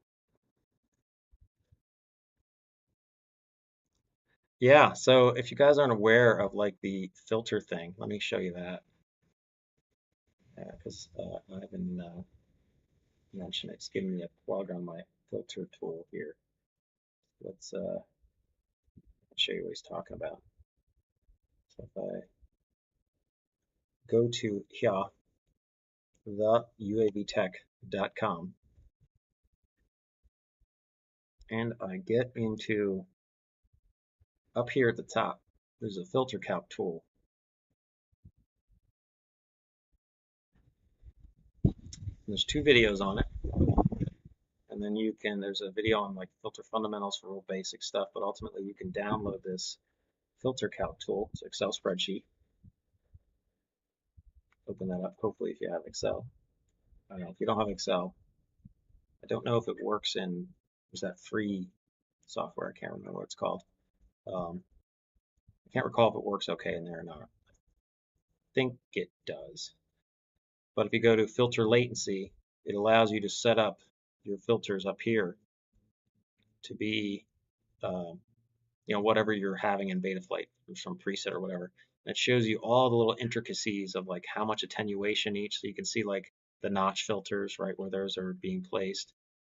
Yeah, so if you guys aren't aware of like the filter thing, let me show you that. Because I've been mentioning it's giving me a plug on my filter tool here. Let's show you what he's talking about. So if I go to here, theuavtech.com, and I get into up here at the top, there's a filter calc tool. And there's 2 videos on it. And then there's a video on like filter fundamentals for real basic stuff, but ultimately you can download this filter calc tool. It's an Excel spreadsheet. Open that up, hopefully if you have Excel. I don't know, if you don't have Excel, I don't know if it works there's that free software. I can't remember what it's called. I can't recall if it works okay in there or not. I think it does. But if you go to filter latency, it allows you to set up your filters up here to be, whatever you're having in Betaflight, or some preset or whatever. And it shows you all the little intricacies of like how much attenuation each. So you can see like the notch filters, right, where those are being placed.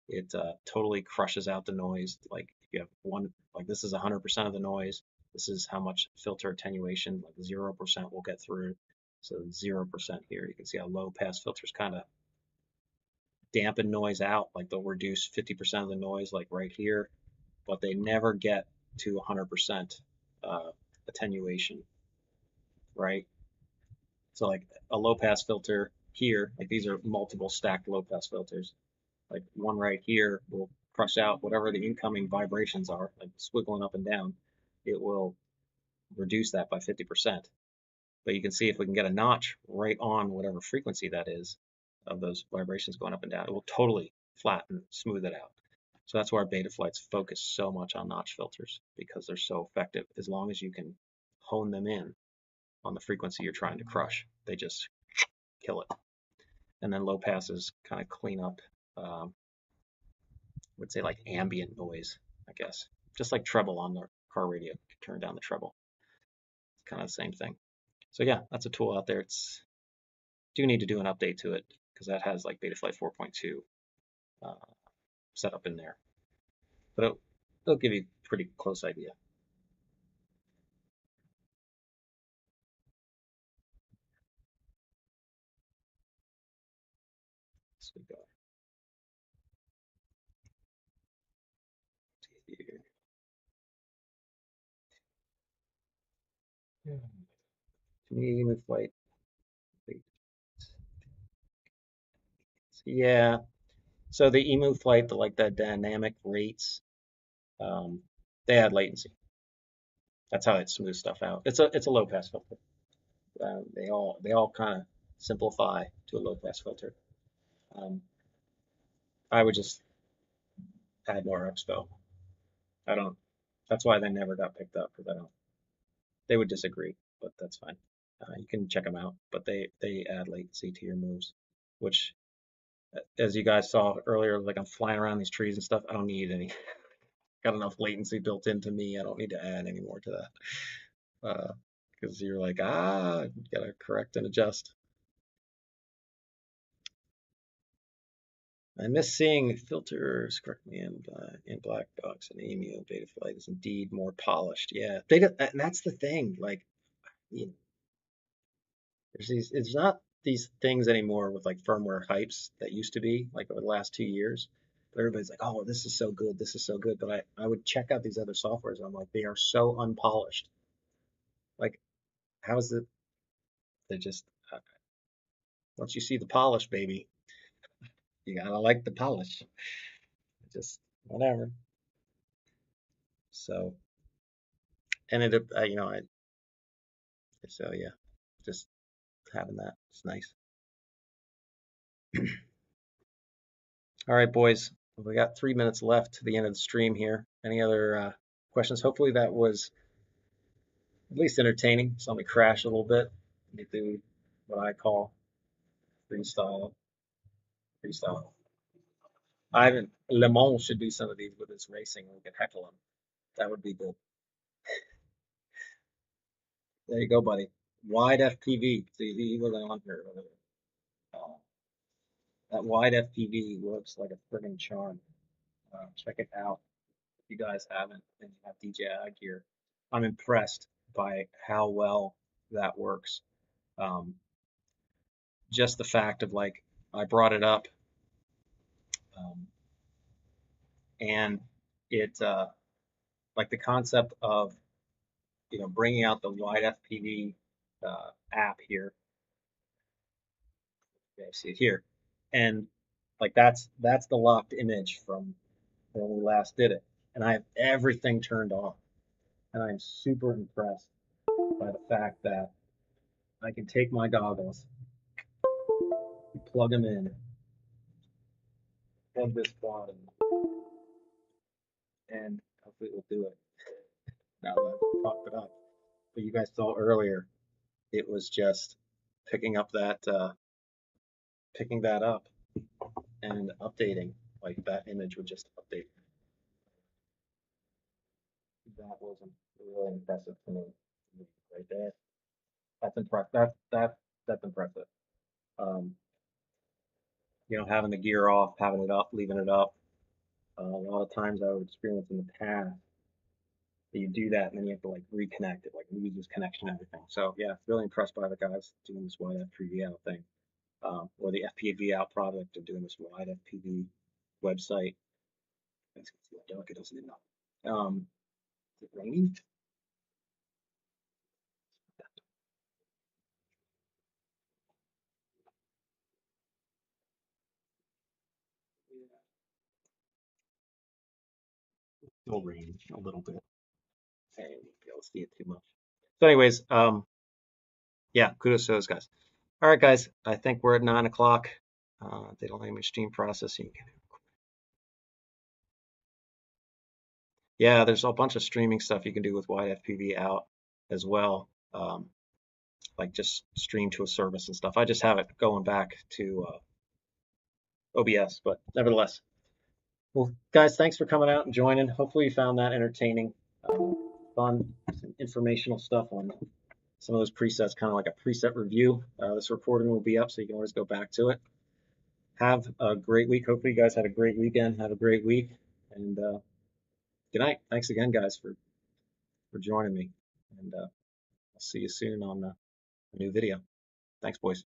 It totally crushes out the noise. Like if you have one, like this is 100% of the noise. This is how much filter attenuation, like 0% will get through. So 0% here. You can see how low pass filters kind of dampen noise out. Like they'll reduce 50% of the noise, like right here, but they never get to 100% attenuation, right? So like a low pass filter here, like these are multiple stacked low pass filters. Like one right here will crush out whatever the incoming vibrations are, like squiggling up and down. It will reduce that by 50%. But you can see if we can get a notch right on whatever frequency that is of those vibrations going up and down, it will totally flatten, smooth it out. So that's why Betaflights focus so much on notch filters, because they're so effective. As long as you can hone them in on the frequency you're trying to crush, they just kill it. And then low passes kind of clean up, I would say like ambient noise, I guess. Just like treble on the car radio, turn down the treble. It's kind of the same thing. So yeah, that's a tool out there. It's do need to do an update to it because that has like Betaflight 4.2 set up in there. But it'll give you a pretty close idea. So we go here. Community flight. Yeah. So the emu flight, the dynamic rates, they add latency. That's how it smooths stuff out. It's a low pass filter. They all kind of simplify to a low pass filter. I would just add more expo. I don't. That's why they never got picked up, because I don't. They would disagree, but that's fine. You can check them out, but they add latency to your moves, which, as you guys saw earlier, like I'm flying around these trees and stuff. I don't need any. Got enough latency built into me. I don't need to add any more to that. Because you're like, you gotta correct and adjust. I miss seeing filters, correct me, in black box and EMU and Betaflight is indeed more polished. Yeah, and that's the thing. Like, you know, it's not these things anymore with like firmware hypes that used to be like over the last 2 years. But everybody's like, oh, this is so good, this is so good. But I would check out these other softwares and I'm like, they are so unpolished. Like, how is it? They just once you see the polish, baby, you gotta like the polish. Just whatever. So, and so yeah, just having that. It's nice. All right, boys. We got 3 minutes left to the end of the stream here. Any other questions? Hopefully that was at least entertaining. Saw me crash a little bit. Do what I call freestyle. Freestyle. Ivan Le Mans should do some of these with his racing. We could heckle him. That would be good. There you go, buddy. Wide FPV. See, he wasn't on here. That wide FPV works like a friggin' charm. Check it out if you guys haven't and you have DJI gear. I'm impressed by how well that works. Just the fact of like, I brought it up and it, like the concept of, bringing out the wide FPV app here. Yeah, I see it here. And like that's the locked image from when we last did it. And I have everything turned on. And I'm super impressed by the fact that I can take my goggles, plug them in, plug this quad in, and hopefully it will do it now that I've talked it up. But you guys saw earlier, it was just picking up that picking that up and updating. Like that image would just update. That wasn't really impressive to me right there. That's impressive. That's impressive. Um, having the gear off, having it up, leaving it up. A lot of times I would experience in the past that you do that and then you have to like reconnect it, like loses connection and everything. So yeah, really impressed by the guys doing this wide FPV out thing, or the FPV out product of doing this wide FPV website. Let's see how dark it is now. Is it raining? Still raining a little bit. I won't be able to see it too much. So anyways, yeah, kudos to those guys. All right, guys, I think we're at 9 o'clock. Data language stream processing. Yeah, there's a bunch of streaming stuff you can do with wide FPV out as well. Like just stream to a service and stuff. I just have it going back to OBS, but nevertheless. Well, guys, thanks for coming out and joining. Hopefully you found that entertaining, fun, some informational stuff on some of those presets, kind of like a preset review. This recording will be up, so you can always go back to it. Have a great week. Hopefully you guys had a great weekend. Have a great week. And good night. Thanks again, guys, for joining me. And I'll see you soon on a new video. Thanks, boys.